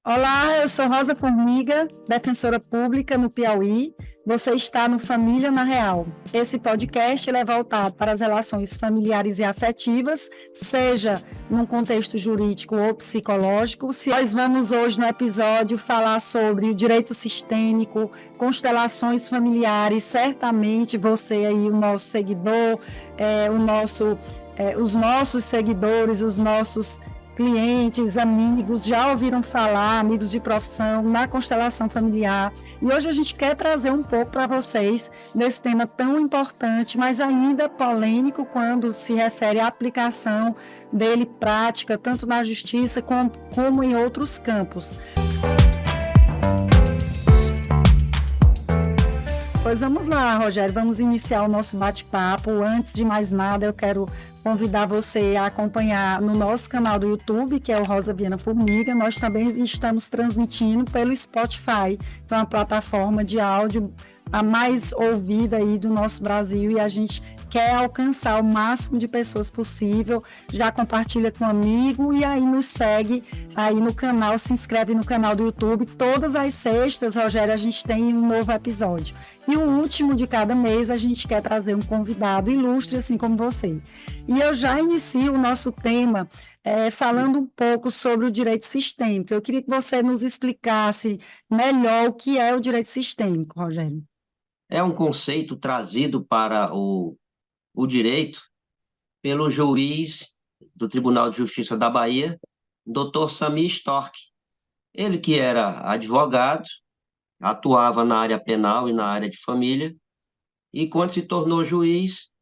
Olá, eu sou Rosa Formiga, defensora pública no Piauí. Você está no Família na Real. Esse podcast é voltado para as relações familiares e afetivas, seja num contexto jurídico ou psicológico. Se nós vamos hoje no episódio falar sobre o direito sistêmico, constelações familiares, certamente você aí, o nosso seguidor, os nossos seguidores, os nossos clientes, amigos, já ouviram falar, amigos de profissão, na constelação familiar. E hoje a gente quer trazer um pouco para vocês nesse tema tão importante, mas ainda polêmico quando se refere à aplicação dele prática, tanto na justiça como em outros campos. Pois vamos lá, Rogério, vamos iniciar o nosso bate-papo. Antes de mais nada, eu quero convidar você a acompanhar no nosso canal do YouTube, que é o Rosa Viana Formiga. Nós também estamos transmitindo pelo Spotify, que é uma plataforma de áudio a mais ouvida aí do nosso Brasil, e a gente quer alcançar o máximo de pessoas possível. Já compartilha com um amigo e aí nos segue aí no canal, se inscreve no canal do YouTube. Todas as sextas, Rogério, a gente tem um novo episódio. E o último de cada mês a gente quer trazer um convidado ilustre, assim como você. E eu já inicio o nosso tema falando um pouco sobre o direito sistêmico. Eu queria que você nos explicasse melhor o que é o direito sistêmico, Rogério. É um conceito trazido para o direito pelo juiz do Tribunal de Justiça da Bahia, Dr. Samir Storck. Ele que era advogado, atuava na área penal e na área de família, e quando se tornou juiz,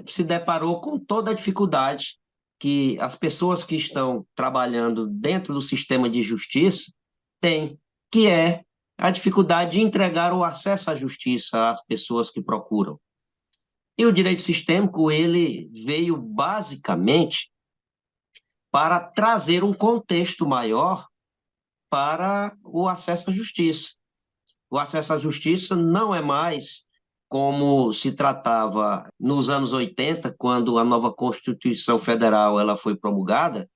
se deparou com toda a dificuldade que as pessoas que estão trabalhando dentro do sistema de justiça têm, que é a dificuldade de entregar o acesso à justiça às pessoas que procuram. E o direito sistêmico, ele veio basicamente para trazer um contexto maior para o acesso à justiça. O acesso à justiça não é mais como se tratava nos anos 80, quando a nova Constituição Federal ela foi promulgada,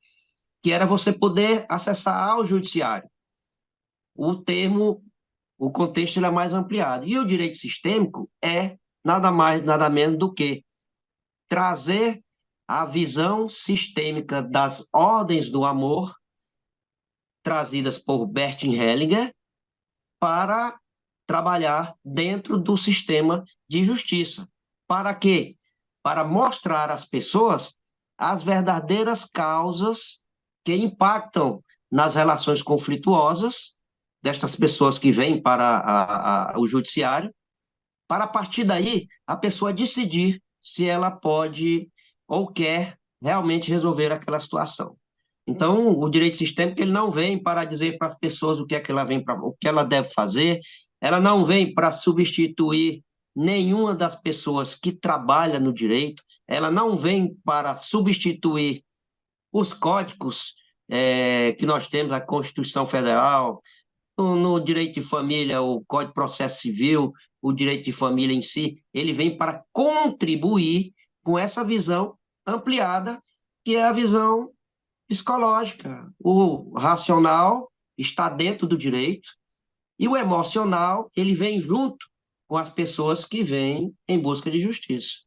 que era você poder acessar ao judiciário. O termo, o contexto ele é mais ampliado. E o direito sistêmico é nada mais, nada menos do que trazer a visão sistêmica das ordens do amor, trazidas por Bertin Hellinger, para trabalhar dentro do sistema de justiça. Para quê? Para mostrar às pessoas as verdadeiras causas que impactam nas relações conflituosas destas pessoas que vêm para o judiciário, para a partir daí a pessoa decidir se ela pode ou quer realmente resolver aquela situação. Então, o direito sistêmico ele não vem para dizer para as pessoas o que é que ela vem para, o que ela deve fazer, ela não vem para substituir nenhuma das pessoas que trabalham no direito, ela não vem para substituir os códigos que nós temos, a Constituição Federal, no direito de família, o Código de Processo Civil, o direito de família em si, ele vem para contribuir com essa visão ampliada, que é a visão psicológica. O racional está dentro do direito e o emocional, ele vem junto com as pessoas que vêm em busca de justiça.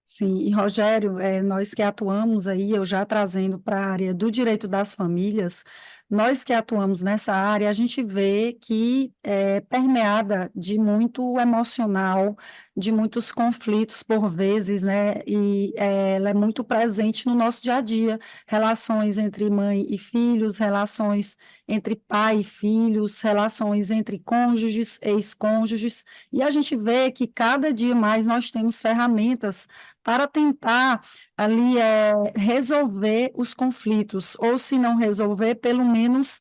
Sim, e Rogério, nós que atuamos aí, eu já trazendo para a área do direito das famílias, nós que atuamos nessa área, a gente vê que é permeada de muito emocional, de muitos conflitos por vezes, né? E ela é muito presente no nosso dia a dia, relações entre mãe e filhos, relações entre pai e filhos, relações entre cônjuges, ex-cônjuges, e a gente vê que cada dia mais nós temos ferramentas para tentar ali resolver os conflitos, ou se não resolver, pelo menos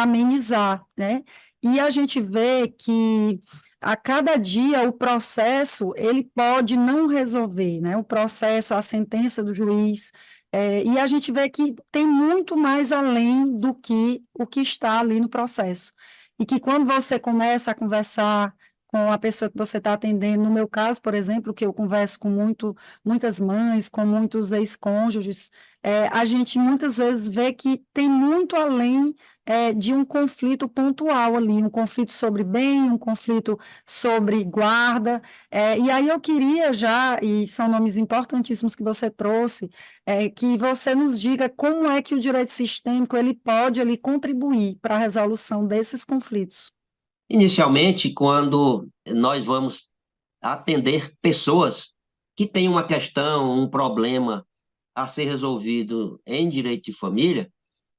amenizar, né? E a gente vê que a cada dia o processo, ele pode não resolver, né? O processo, a sentença do juiz, e a gente vê que tem muito mais além do que o que está ali no processo. E que quando você começa a conversar com a pessoa que você está atendendo. No meu caso, por exemplo, que eu converso com muitas mães, com muitos ex-cônjuges, a gente muitas vezes vê que tem muito além de um conflito pontual ali, um conflito sobre bem, um conflito sobre guarda. E aí eu queria já, e são nomes importantíssimos que você trouxe, que você nos diga como é que o direito sistêmico ele pode ali contribuir para a resolução desses conflitos. Inicialmente, quando nós vamos atender pessoas que têm uma questão, um problema a ser resolvido em direito de família,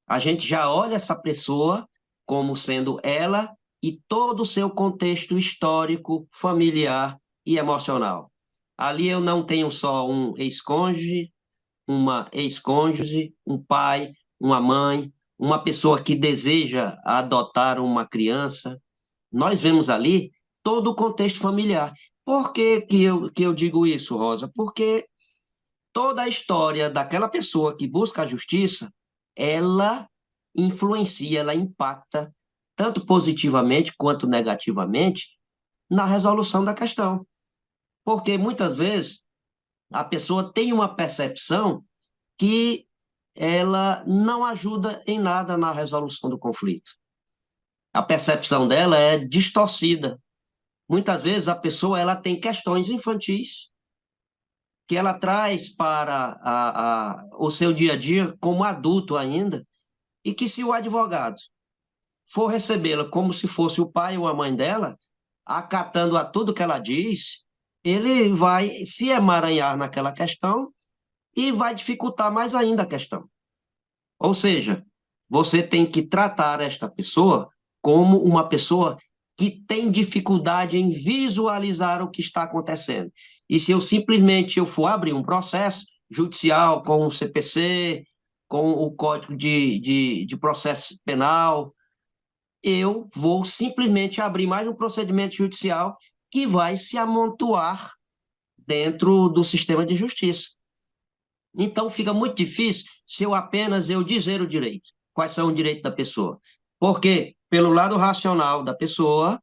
a gente já olha essa pessoa como sendo ela e todo o seu contexto histórico, familiar e emocional. Ali eu não tenho só um ex-cônjuge, uma ex-cônjuge, um pai, uma mãe, uma pessoa que deseja adotar uma criança. Nós vemos ali todo o contexto familiar. Por que eu digo isso, Rosa? Porque toda a história daquela pessoa que busca a justiça, ela influencia, ela impacta, tanto positivamente quanto negativamente, na resolução da questão. Porque muitas vezes a pessoa tem uma percepção que ela não ajuda em nada na resolução do conflito. A percepção dela é distorcida. Muitas vezes a pessoa ela tem questões infantis que ela traz para o seu dia a dia como adulto ainda, e que se o advogado for recebê-la como se fosse o pai ou a mãe dela, acatando a tudo que ela diz, ele vai se emaranhar naquela questão e vai dificultar mais ainda a questão. Ou seja, você tem que tratar esta pessoa como uma pessoa que tem dificuldade em visualizar o que está acontecendo. E se eu simplesmente eu for abrir um processo judicial com o CPC, com o Código de Processo Penal, eu vou simplesmente abrir mais um procedimento judicial que vai se amontoar dentro do sistema de justiça. Então fica muito difícil se eu apenas eu dizer o direito. Quais são os direitos da pessoa? Porque, pelo lado racional da pessoa,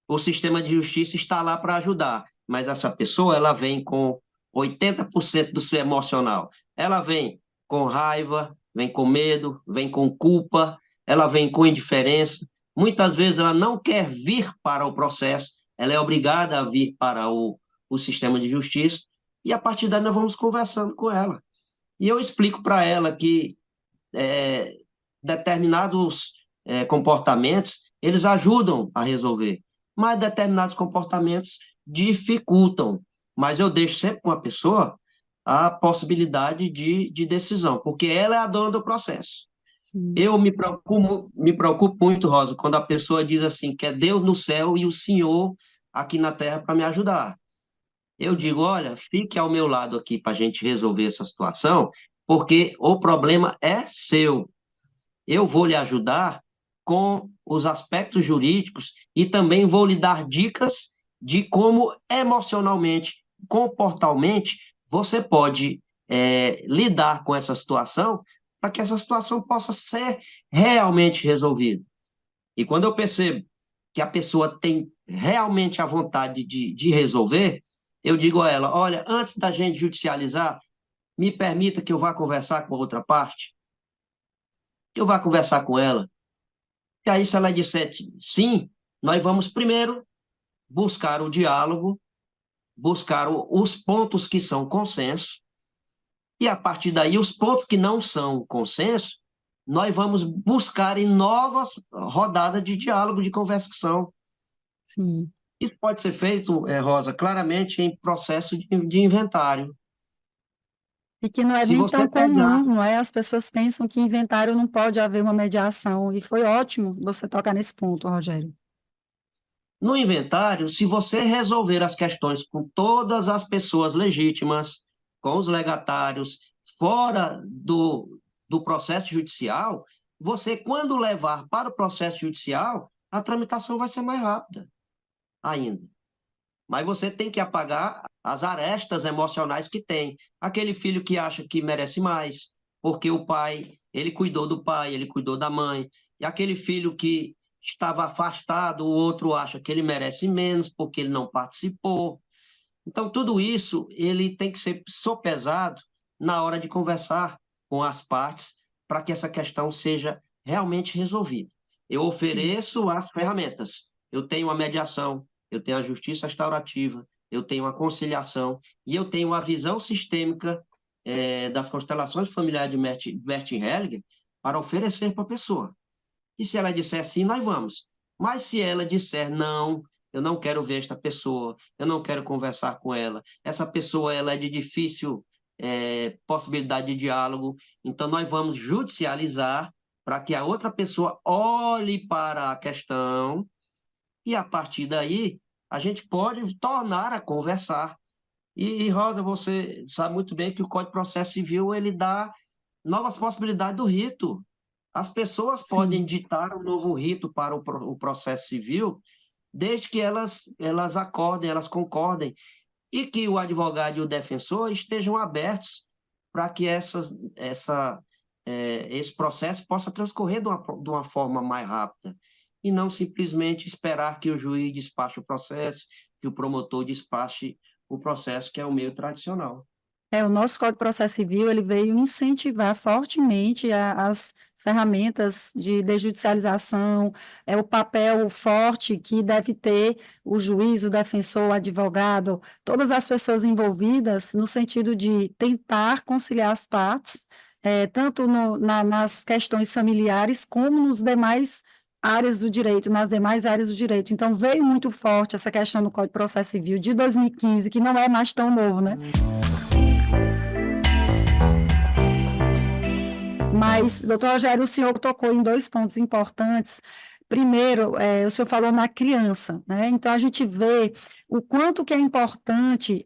o sistema de justiça está lá para ajudar, mas essa pessoa ela vem com 80% do seu emocional. Ela vem com raiva, vem com medo, vem com culpa, ela vem com indiferença. Muitas vezes ela não quer vir para o processo, ela é obrigada a vir para o sistema de justiça, e a partir daí nós vamos conversando com ela. E eu explico para ela que é, determinados comportamentos, eles ajudam a resolver, mas determinados comportamentos dificultam. Mas eu deixo sempre com a pessoa a possibilidade de decisão, porque ela é a dona do processo. Sim. Eu me preocupo muito, Rosa, quando a pessoa diz assim, que é Deus no céu e o Senhor aqui na terra para me ajudar. Eu digo, olha, fique ao meu lado aqui para a gente resolver essa situação, porque o problema é seu. Eu vou lhe ajudar com os aspectos jurídicos e também vou lhe dar dicas de como emocionalmente, comportalmente, você pode lidar com essa situação para que essa situação possa ser realmente resolvida. E quando eu percebo que a pessoa tem realmente a vontade de resolver, eu digo a ela: olha, antes da gente judicializar, me permita que eu vá conversar com a outra parte, que eu vá conversar com ela. E aí, se ela disser sim, nós vamos primeiro buscar o diálogo, buscar os pontos que são consenso, e a partir daí, os pontos que não são consenso, nós vamos buscar em novas rodadas de diálogo, de conversação. Sim. Isso pode ser feito, Rosa, claramente em processo de inventário. E que não é Se nem você tão comum, pegar, não é? As pessoas pensam que inventário não pode haver uma mediação, e foi ótimo você tocar nesse ponto, Rogério. no inventário, se você resolver as questões com todas as pessoas legítimas, com os legatários, fora do processo judicial, você, quando levar para o processo judicial, a tramitação vai ser mais rápida ainda. Mas você tem que apagar as arestas emocionais que tem. Aquele filho que acha que merece mais, porque o pai, ele cuidou do pai, ele cuidou da mãe. E aquele filho que estava afastado, o outro acha que ele merece menos, porque ele não participou. Então, tudo isso, ele tem que ser sopesado na hora de conversar com as partes, para que essa questão seja realmente resolvida. Eu Sim, ofereço as ferramentas. Eu tenho a mediação, eu tenho a justiça restaurativa, eu tenho a conciliação e eu tenho a visão sistêmica das constelações familiares de Martin Hellinger para oferecer para a pessoa. E se ela disser sim, nós vamos. Mas se ela disser não, eu não quero ver esta pessoa, eu não quero conversar com ela, essa pessoa ela é de difícil possibilidade de diálogo, então nós vamos judicializar para que a outra pessoa olhe para a questão e a partir daí a gente pode tornar a conversar. E Rosa, você sabe muito bem que o Código de Processo Civil ele dá novas possibilidades do rito. As pessoas podem sim. ditar um novo rito para o processo civil, desde que elas acordem, elas concordem, e que o advogado e o defensor estejam abertos para que esse processo possa transcorrer de uma forma mais rápida, e não simplesmente esperar que o juiz despache o processo, que o promotor despache o processo, que é o meio tradicional. O nosso Código de Processo Civil, ele veio incentivar fortemente as ferramentas de desjudicialização, o papel forte que deve ter o juiz, o defensor, o advogado, todas as pessoas envolvidas no sentido de tentar conciliar as partes, tanto nas questões familiares como nos demais áreas do direito, nas demais áreas do direito. Então, veio muito forte essa questão do Código de Processo Civil de 2015, que não é mais tão novo, né? Mas, doutor Rogério, o senhor tocou em dois pontos importantes. Primeiro, o senhor falou na criança, né? Então, a gente vê o quanto que é importante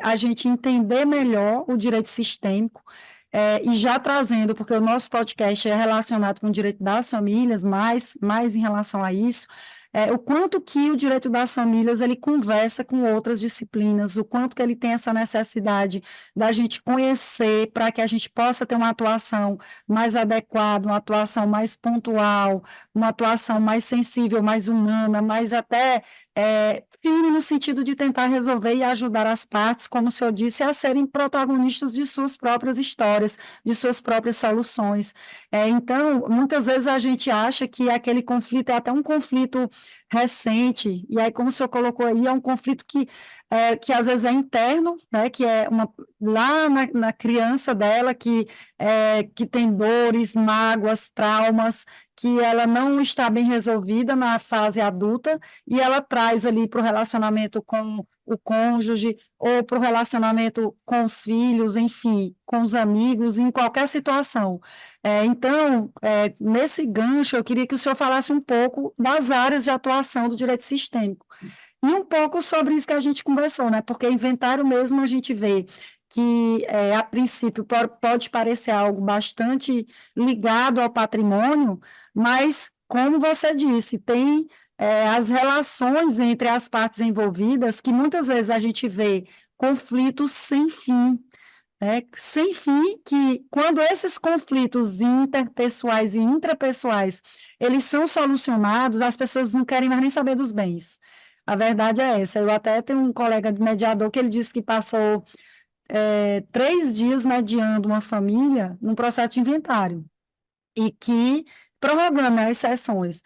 a gente entender melhor o direito sistêmico, e já trazendo, porque o nosso podcast é relacionado com o direito das famílias, mais em relação a isso, o quanto que o direito das famílias ele conversa com outras disciplinas, o quanto que ele tem essa necessidade da gente conhecer para que a gente possa ter uma atuação mais adequada, uma atuação mais pontual, uma atuação mais sensível, mais humana, mais até firme no sentido de tentar resolver e ajudar as partes, como o senhor disse, a serem protagonistas de suas próprias histórias, de suas próprias soluções. Então, muitas vezes a gente acha que aquele conflito é até um conflito recente, e aí, como o senhor colocou aí, é um conflito que às vezes é interno, né, que é lá na criança dela, que tem dores, mágoas, traumas, que ela não está bem resolvida na fase adulta, e ela traz ali para o relacionamento com o cônjuge, ou para o relacionamento com os filhos, enfim, com os amigos, em qualquer situação. Então, nesse gancho, eu queria que o senhor falasse um pouco das áreas de atuação do direito sistêmico. E um pouco sobre isso que a gente conversou, né? Porque inventário mesmo a gente vê que, a princípio, pode parecer algo bastante ligado ao patrimônio, mas, como você disse, tem as relações entre as partes envolvidas, que muitas vezes a gente vê conflitos sem fim, né? Sem fim, que quando esses conflitos interpessoais e intrapessoais, eles são solucionados, as pessoas não querem mais nem saber dos bens. A verdade é essa. Eu até tenho um colega de mediador que ele disse que passou 3 dias mediando uma família num processo de inventário e que prorrogando, né, as sessões.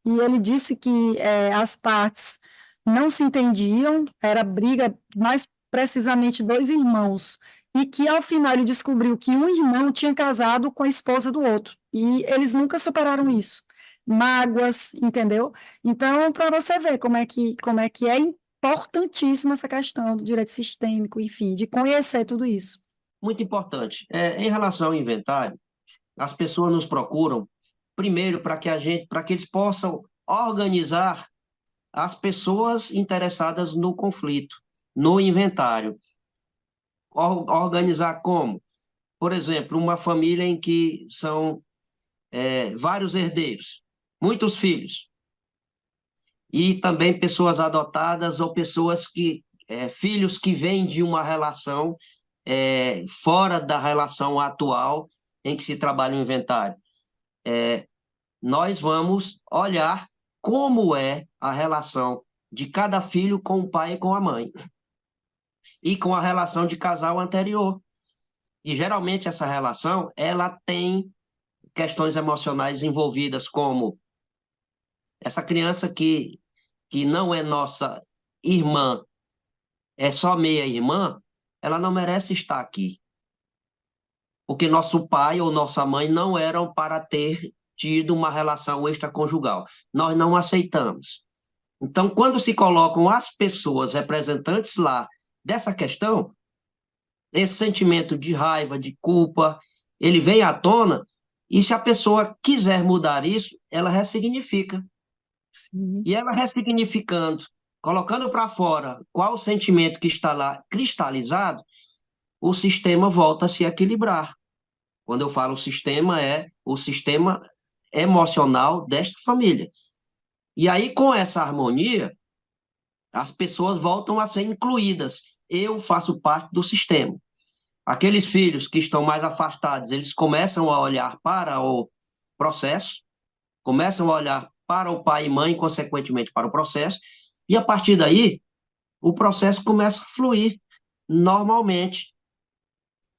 E ele disse que as partes não se entendiam, era briga, mais precisamente dois irmãos, e que ao final ele descobriu que um irmão tinha casado com a esposa do outro, e eles nunca superaram isso. Mágoas, entendeu? Então, para você ver como é que é importantíssima essa questão do direito sistêmico, enfim, de conhecer tudo isso. Muito importante. Em relação ao inventário, as pessoas nos procuram primeiro para que eles possam organizar as pessoas interessadas no conflito, no inventário. Organizar como? Por exemplo, uma família em que são vários herdeiros, muitos filhos, e também pessoas adotadas ou pessoas filhos que vêm de uma relação fora da relação atual em que se trabalha o inventário. Nós vamos olhar como é a relação de cada filho com o pai e com a mãe, e com a relação de casal anterior. E geralmente essa relação ela tem questões emocionais envolvidas, como essa criança que não é nossa irmã, é só meia-irmã, ela não merece estar aqui, porque nosso pai ou nossa mãe não eram para ter tido uma relação extraconjugal. Nós não aceitamos. Então, quando se colocam as pessoas representantes lá dessa questão, esse sentimento de raiva, de culpa, ele vem à tona, e se a pessoa quiser mudar isso, ela ressignifica. Sim. E ela ressignificando, colocando para fora qual o sentimento que está lá cristalizado, o sistema volta a se equilibrar. Quando eu falo sistema, é o sistema emocional desta família. E aí, com essa harmonia, as pessoas voltam a ser incluídas. Eu faço parte do sistema. Aqueles filhos que estão mais afastados, eles começam a olhar para o processo, começam a olhar para o pai e mãe, consequentemente para o processo, e a partir daí, o processo começa a fluir normalmente.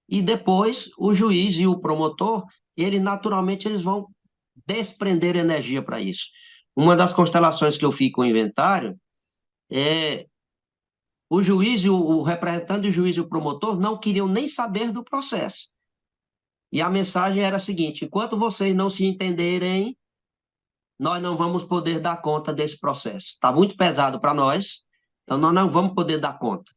E depois, o juiz e o promotor, ele naturalmente eles vão desprender energia para isso. Uma das constelações que eu fico com o inventário é o juiz e o representante do juiz e o promotor não queriam nem saber do processo. E a mensagem era a seguinte: enquanto vocês não se entenderem, nós não vamos poder dar conta desse processo. Está muito pesado para nós, então nós não vamos poder dar conta.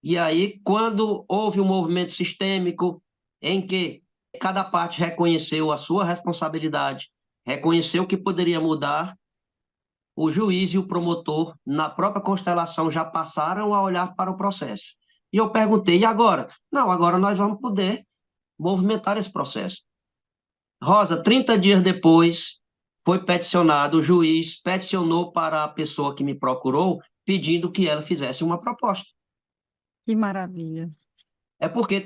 E aí, quando houve um movimento sistêmico em que cada parte reconheceu a sua responsabilidade, reconheceu que poderia mudar, o juiz e o promotor, na própria constelação, já passaram a olhar para o processo. E eu perguntei, e agora? Não, agora nós vamos poder movimentar esse processo. Rosa, 30 dias depois, foi peticionado, o juiz peticionou para a pessoa que me procurou, pedindo que ela fizesse uma proposta. Que maravilha. É porque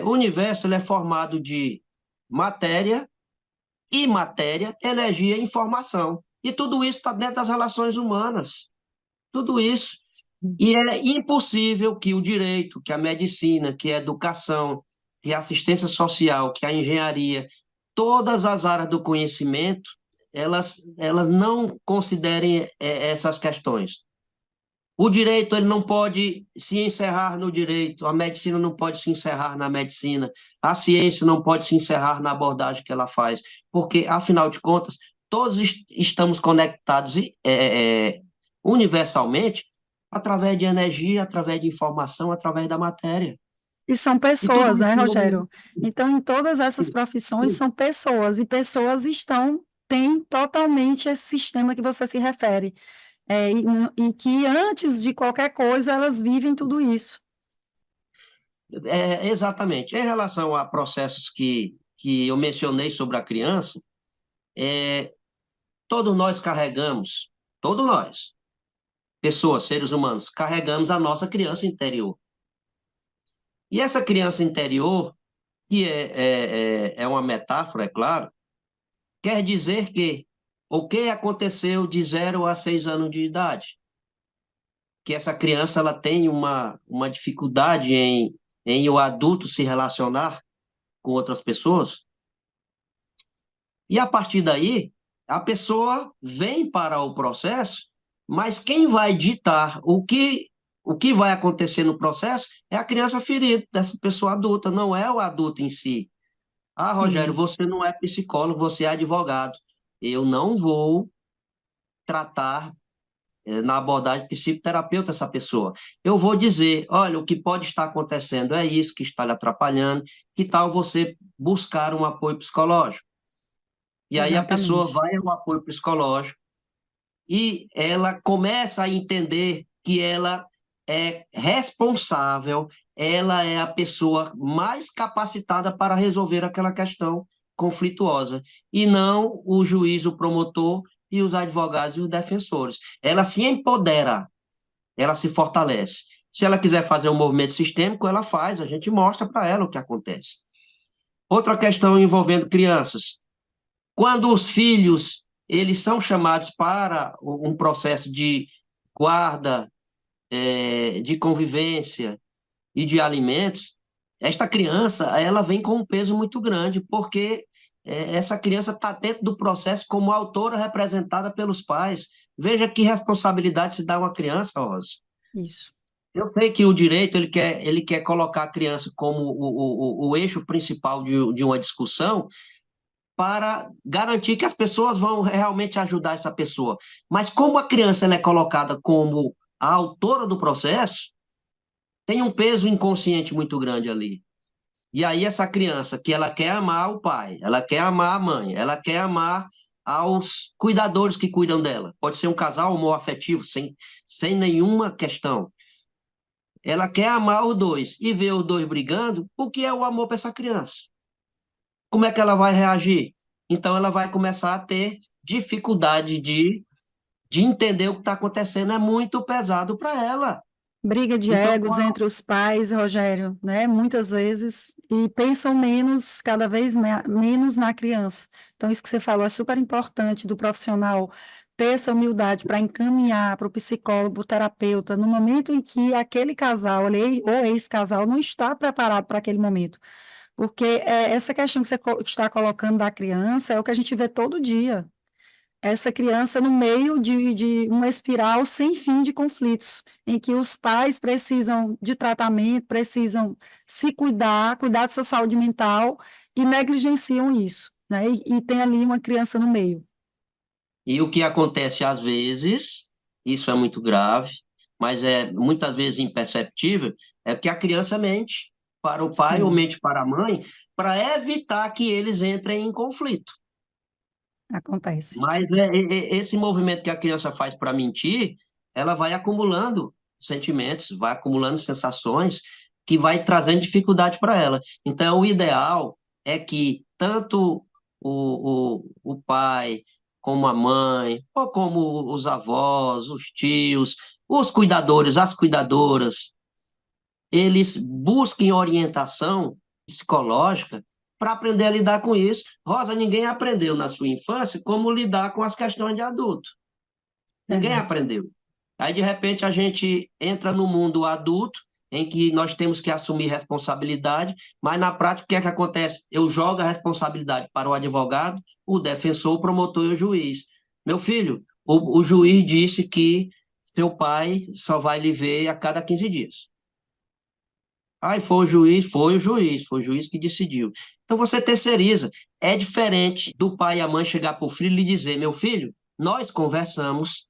o universo ele é formado de matéria, imatéria, energia e informação. E tudo isso está dentro das relações humanas. Tudo isso. Sim. E é impossível que o direito, que a medicina, que a educação, que a assistência social, que a engenharia, todas as áreas do conhecimento, elas não considerem essas questões. O direito ele não pode se encerrar no direito, a medicina não pode se encerrar na medicina, a ciência não pode se encerrar na abordagem que ela faz, porque, afinal de contas, todos estamos conectados universalmente através de energia, através de informação, através da matéria. E são E tudo pessoas, né, isso... Rogério? Então, em todas essas profissões são pessoas, e pessoas têm totalmente esse sistema que você se refere, e que antes de qualquer coisa elas vivem tudo isso. Exatamente. Em relação a processos que eu mencionei sobre a criança, é, todos nós carregamos, todos nós, pessoas, seres humanos, carregamos a nossa criança interior. E essa criança interior, que é uma metáfora, é claro, quer dizer que o que aconteceu de 0 a 6 anos de idade? Que essa criança ela tem uma dificuldade em o adulto se relacionar com outras pessoas, e a partir daí, a pessoa vem para o processo, mas quem vai ditar o que vai acontecer no processo é a criança ferida, dessa pessoa adulta, não é o adulto em si. Ah, Rogério, Sim, você não é psicólogo, você é advogado. Eu não vou tratar na abordagem psicoterapeuta essa pessoa. Eu vou dizer, olha, o que pode estar acontecendo é isso que está lhe atrapalhando, que tal você buscar um apoio psicológico? E aí a pessoa exatamente. vai ao apoio psicológico e ela começa a entender que ela é responsável, ela é a pessoa mais capacitada para resolver aquela questão conflituosa, e não o juiz, o promotor e os advogados e os defensores. Ela se empodera, ela se fortalece. Se ela quiser fazer um movimento sistêmico, ela faz, a gente mostra para ela o que acontece. Outra questão envolvendo crianças. Quando os filhos eles são chamados para um processo de guarda, de convivência e de alimentos, esta criança ela vem com um peso muito grande, porque essa criança está dentro do processo como autora representada pelos pais. Veja que responsabilidade se dá a uma criança, Rosa. Isso. Eu sei que o direito ele quer colocar a criança como o eixo principal de uma discussão para garantir que as pessoas vão realmente ajudar essa pessoa. Mas como a criança ela é colocada como a autora do processo, tem um peso inconsciente muito grande ali. E aí essa criança que ela quer amar o pai, ela quer amar a mãe, ela quer amar aos cuidadores que cuidam dela. Pode ser um casal homoafetivo, sem nenhuma questão. Ela quer amar os dois e ver os dois brigando, o que é o amor para essa criança? Como é que ela vai reagir? Então ela vai começar a ter dificuldade de entender o que está acontecendo, é muito pesado para ela. Briga de Então, egos entre os pais, Rogério, né? Muitas vezes, e pensam menos, cada vez menos na criança. Então, isso que você falou é super importante do profissional ter essa humildade para encaminhar para o psicólogo, para o terapeuta, no momento em que aquele casal ou ex-casal não está preparado para aquele momento. Porque essa questão que você está colocando da criança é o que a gente vê todo dia, essa criança no meio de uma espiral sem fim de conflitos, em que os pais precisam de tratamento, precisam se cuidar, cuidar da sua saúde mental e negligenciam isso, né? E tem ali uma criança no meio. e o que acontece às vezes, isso é muito grave, mas é muitas vezes imperceptível, é que a criança mente para o pai ou Sim, mente para a mãe para evitar que eles entrem em conflito. acontece. Mas esse movimento que a criança faz para mentir, ela vai acumulando sentimentos, vai acumulando sensações que vai trazendo dificuldade para ela. Então, o ideal é que tanto o pai, como a mãe, ou como os avós, os tios, os cuidadores, as cuidadoras, eles busquem orientação psicológica para aprender a lidar com isso. Rosa, ninguém aprendeu na sua infância como lidar com as questões de adulto. Ninguém Verdade. aprendeu. Aí, de repente, a gente entra no mundo adulto, em que nós temos que assumir responsabilidade, mas na prática, o que é que acontece? Eu jogo a responsabilidade para o advogado, o defensor, o promotor e o juiz. Meu filho, o juiz disse que seu pai só vai lhe ver a cada 15 dias. Ai, foi o juiz que decidiu. Então você terceiriza. É diferente do pai e a mãe chegar para o filho e lhe dizer: meu filho, nós conversamos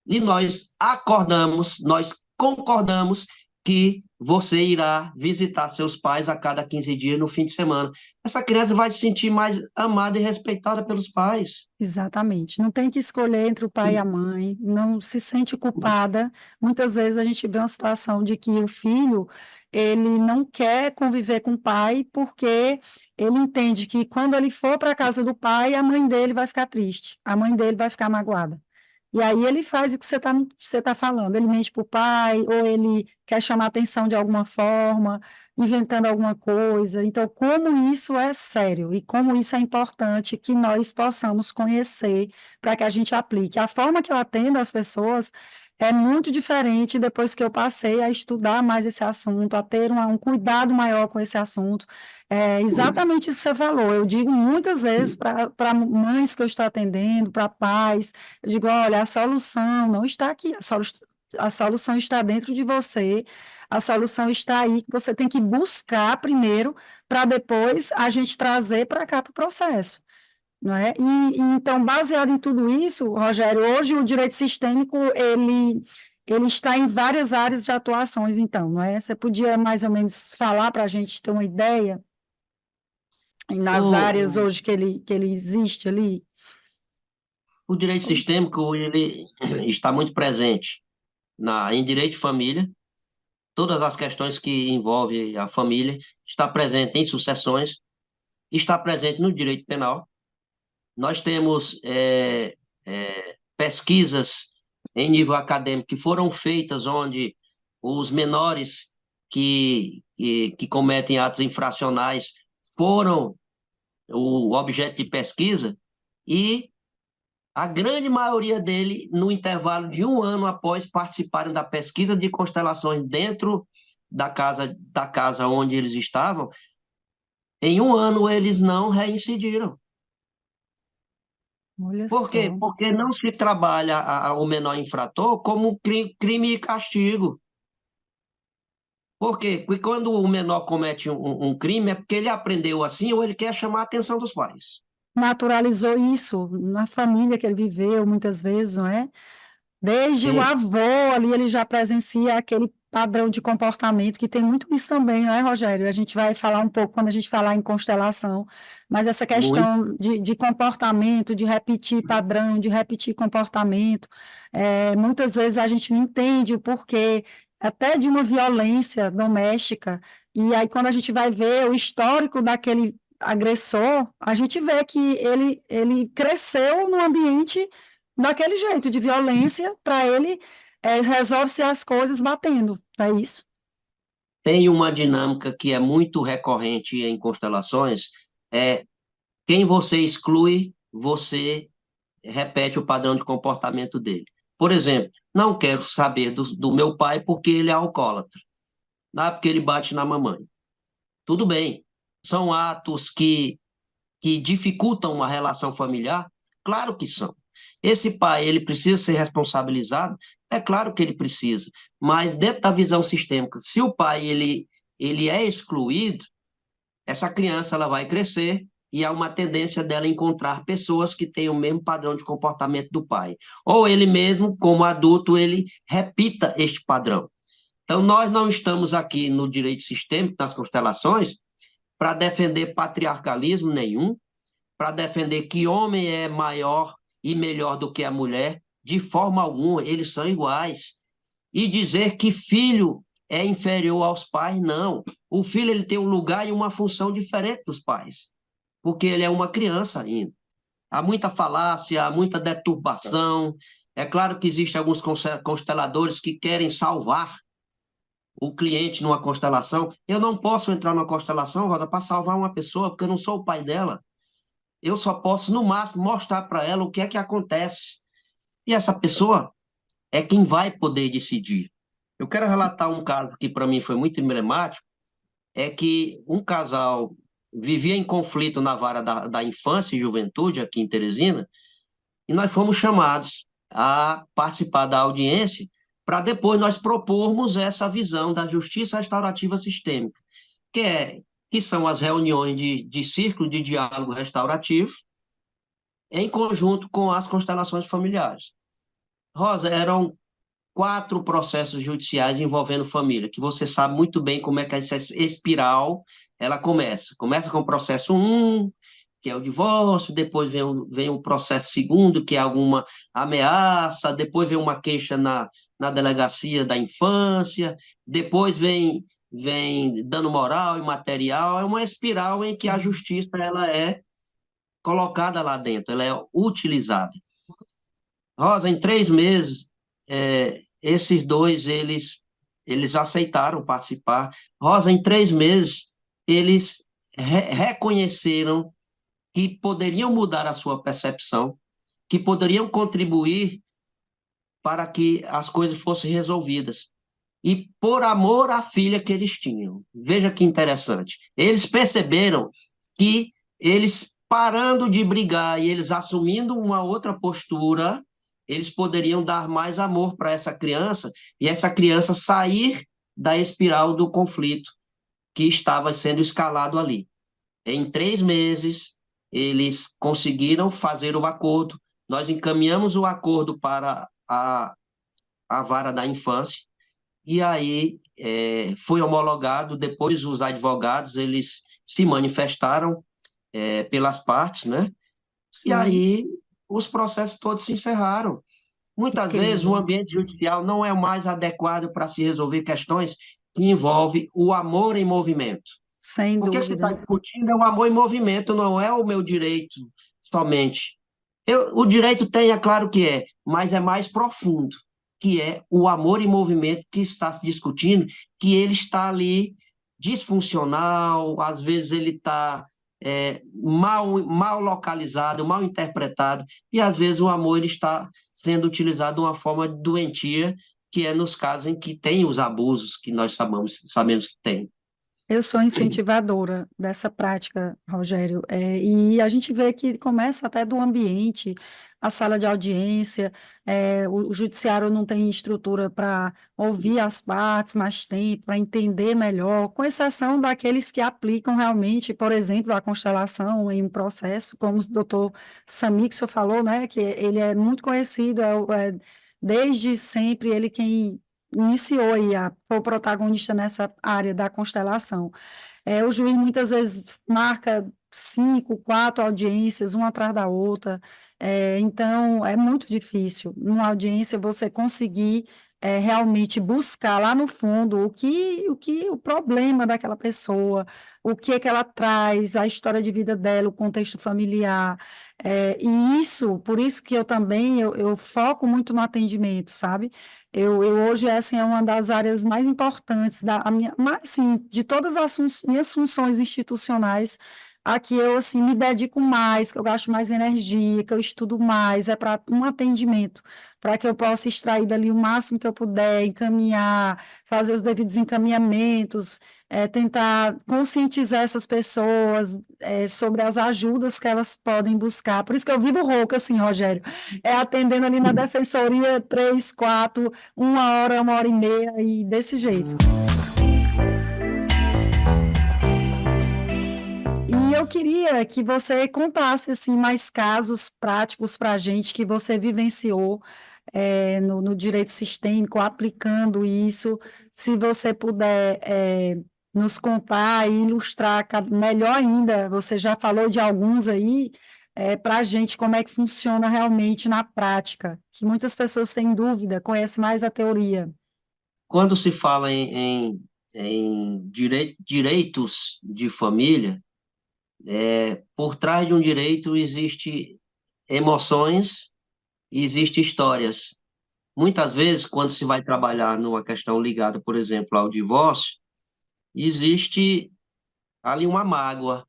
e nós acordamos, nós concordamos que você irá visitar seus pais a cada 15 dias no fim de semana. Essa criança vai se sentir mais amada e respeitada pelos pais. Exatamente. Não tem que escolher entre o pai e a mãe, não se sente culpada. Muitas vezes a gente vê uma situação de que o filho, ele não quer conviver com o pai porque ele entende que quando ele for para a casa do pai, a mãe dele vai ficar triste, a mãe dele vai ficar magoada. E aí ele faz o que você tá falando, ele mente para o pai, ou ele quer chamar atenção de alguma forma, inventando alguma coisa. Então, como isso é sério e como isso é importante que nós possamos conhecer para que a gente aplique. A forma que eu atendo as pessoas é muito diferente depois que eu passei a estudar mais esse assunto, a ter um cuidado maior com esse assunto. É exatamente isso que você falou. Eu digo muitas vezes para mães que eu estou atendendo, para pais, eu digo, olha, a solução não está aqui, a solução está dentro de você, a solução está aí, que você tem que buscar primeiro, para depois a gente trazer para cá para o processo, não é? Então, baseado em tudo isso, Rogério, hoje o direito sistêmico, ele está em várias áreas de atuações, então, não é? Você podia mais ou menos falar para a gente ter uma ideia nas áreas O, hoje que ele existe ali? o direito sistêmico, ele está muito presente em direito de família, todas as questões que envolvem a família, está presente em sucessões, está presente no direito penal. Nós temos pesquisas em nível acadêmico que foram feitas onde os menores que cometem atos infracionais foram o objeto de pesquisa e a grande maioria dele, no intervalo de um ano após participarem da pesquisa de constelações dentro da casa onde eles estavam, Em um ano, eles não reincidiram. Olha Por quê? só. Porque não se trabalha o menor infrator como crime e castigo. Por quê? Porque quando o menor comete um crime, é porque ele aprendeu assim ou ele quer chamar a atenção dos pais. Naturalizou isso na família que ele viveu, muitas vezes, não é? Desde o Sim, avô ali, ele já presencia aquele padrão de comportamento, que tem muito isso também, não é, Rogério? A gente vai falar um pouco quando a gente falar em constelação, mas essa muito. questão de comportamento, de repetir padrão, de repetir comportamento, muitas vezes a gente não entende o porquê, até de uma violência doméstica, e aí quando a gente vai ver o histórico daquele agressor, a gente vê que ele cresceu num ambiente daquele jeito de violência, para ele resolve-se as coisas batendo, é isso? Tem uma dinâmica que é muito recorrente em constelações, é quem você exclui, você repete o padrão de comportamento dele. Por exemplo, não quero saber do meu pai porque ele é alcoólatra, não é porque ele bate na mamãe. Tudo bem, são atos que dificultam uma relação familiar? Claro que são. Esse pai, ele precisa ser responsabilizado? É claro que ele precisa, mas dentro da visão sistêmica, se o pai ele é excluído, essa criança ela vai crescer e há uma tendência dela encontrar pessoas que têm o mesmo padrão de comportamento do pai. Ou ele mesmo, como adulto, ele repita este padrão. Então, nós não estamos aqui no direito sistêmico, nas constelações, para defender patriarcalismo nenhum, para defender que homem é maior e melhor do que a mulher, de forma alguma, eles são iguais. E dizer que filho é inferior aos pais, não. O filho ele tem um lugar e uma função diferente dos pais, porque ele é uma criança ainda. Há muita falácia, há muita deturpação. É claro que existem alguns consteladores que querem salvar o cliente numa constelação. Eu não posso entrar numa constelação, Roda, para salvar uma pessoa, porque eu não sou o pai dela. Eu só posso, no máximo, mostrar para ela o que é que acontece. E essa pessoa é quem vai poder decidir. Eu quero Sim. relatar um caso que para mim foi muito emblemático, é que um casal vivia em conflito na vara da infância e juventude aqui em Teresina, e nós fomos chamados a participar da audiência para depois nós propormos essa visão da justiça restaurativa sistêmica, que que são as reuniões de círculo de diálogo restaurativo em conjunto com as constelações familiares. Rosa, eram 4 processos judiciais envolvendo família, que você sabe muito bem como é que essa espiral ela começa. Começa com o processo um, que é o divórcio, depois vem o processo segundo, que é alguma ameaça, depois vem uma queixa na delegacia da infância, depois vem dano moral e material, é uma espiral em que a Sim. justiça ela é colocada lá dentro, ela é utilizada. Rosa, em 3 meses, esses dois, eles aceitaram participar. Rosa, em 3 meses, eles reconheceram que poderiam mudar a sua percepção, que poderiam contribuir para que as coisas fossem resolvidas. E por amor à filha que eles tinham. Veja que interessante. Eles perceberam que eles parando de brigar e eles assumindo uma outra postura, eles poderiam dar mais amor para essa criança e essa criança sair da espiral do conflito que estava sendo escalado ali. Em 3 meses, eles conseguiram fazer o acordo. Nós encaminhamos o acordo para a vara da infância e aí foi homologado. Depois os advogados eles se manifestaram pelas partes, né? E Sim, aí os processos todos se encerraram. Muitas vezes o incrível. ambiente judicial não é o mais adequado para se resolver questões que envolvem o amor em movimento. Sem Porque você está dúvida. discutindo é o amor em movimento, não é o meu direito somente. O direito tem, é claro que é, mas é mais profundo, que é o amor em movimento que está se discutindo, que ele está ali disfuncional, às vezes ele está mal localizado, mal interpretado, e às vezes o amor ele está sendo utilizado de uma forma doentia, que é nos casos em que tem os abusos que nós sabemos que tem. Eu sou incentivadora dessa prática, Rogério, e a gente vê que começa até do ambiente, a sala de audiência, o judiciário não tem estrutura para ouvir as partes mais tempo, para entender melhor, com exceção daqueles que aplicam realmente, por exemplo, a constelação em um processo, como o doutor Sami, que o senhor falou, né, que ele é muito conhecido, desde sempre ele quem iniciou aí, foi o protagonista nessa área da constelação. O juiz muitas vezes marca 5, 4 audiências, uma atrás da outra, então é muito difícil, numa audiência, você conseguir realmente buscar lá no fundo o problema daquela pessoa, o que é que ela traz, a história de vida dela, o contexto familiar, e isso, por isso que eu também, eu foco muito no atendimento, sabe? Eu hoje, assim, é uma das áreas mais importantes a minha, mas, assim, de todas as minhas funções institucionais, a que eu, assim, me dedico mais, que eu gasto mais energia, que eu estudo mais, é para um atendimento, para que eu possa extrair dali o máximo que eu puder, encaminhar, fazer os devidos encaminhamentos, tentar conscientizar essas pessoas, sobre as ajudas que elas podem buscar. Por isso que eu vivo rouca, assim, Rogério, atendendo ali na defensoria 3, 4, 1 hora, 1 hora e meia, e desse jeito. E eu queria que você contasse assim mais casos práticos para a gente que você vivenciou no direito sistêmico, aplicando isso. Se você puder nos contar e ilustrar melhor ainda, você já falou de alguns aí, para a gente como é que funciona realmente na prática, que muitas pessoas têm dúvida, conhecem mais a teoria. Quando se fala em direitos de família, por trás de um direito existe emoções e existe histórias. Muitas vezes, quando se vai trabalhar numa questão ligada, por exemplo, ao divórcio, existe ali uma mágoa.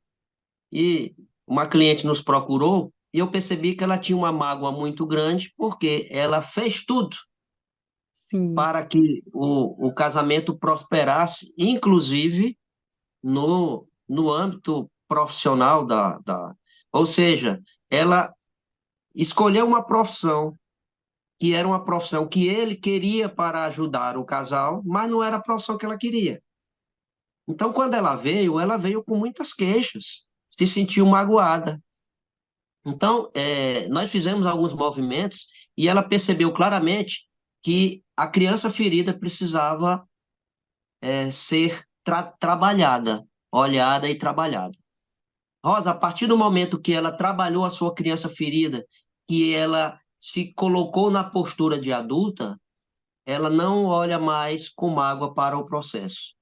E uma cliente nos procurou e eu percebi que ela tinha uma mágoa muito grande porque ela fez tudo Sim, para que o casamento prosperasse, inclusive no âmbito profissional ou seja, ela escolheu uma profissão que era uma profissão que ele queria para ajudar o casal, mas não era a profissão que ela queria. Então, quando ela veio com muitas queixas, se sentiu magoada. Então, nós fizemos alguns movimentos e ela percebeu claramente que a criança ferida precisava ser trabalhada, olhada e trabalhada. Rosa, a partir do momento que ela trabalhou a sua criança ferida, que ela se colocou na postura de adulta, ela não olha mais com mágoa para o processo.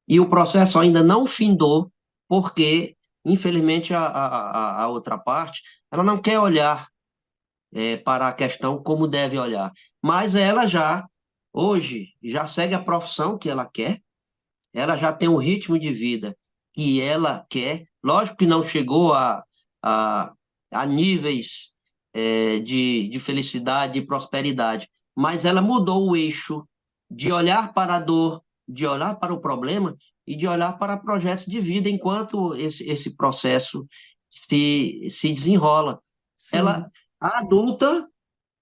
E o processo ainda não findou, porque, infelizmente, a outra parte, ela não quer olhar para a questão como deve olhar. Mas ela já, hoje, já segue a profissão que ela quer, ela já tem um ritmo de vida que ela quer. Lógico que não chegou a, a níveis de felicidade e prosperidade, mas ela mudou o eixo de olhar para a dor, de olhar para o problema e de olhar para projetos de vida enquanto esse processo se desenrola. Ela, sim. a adulta,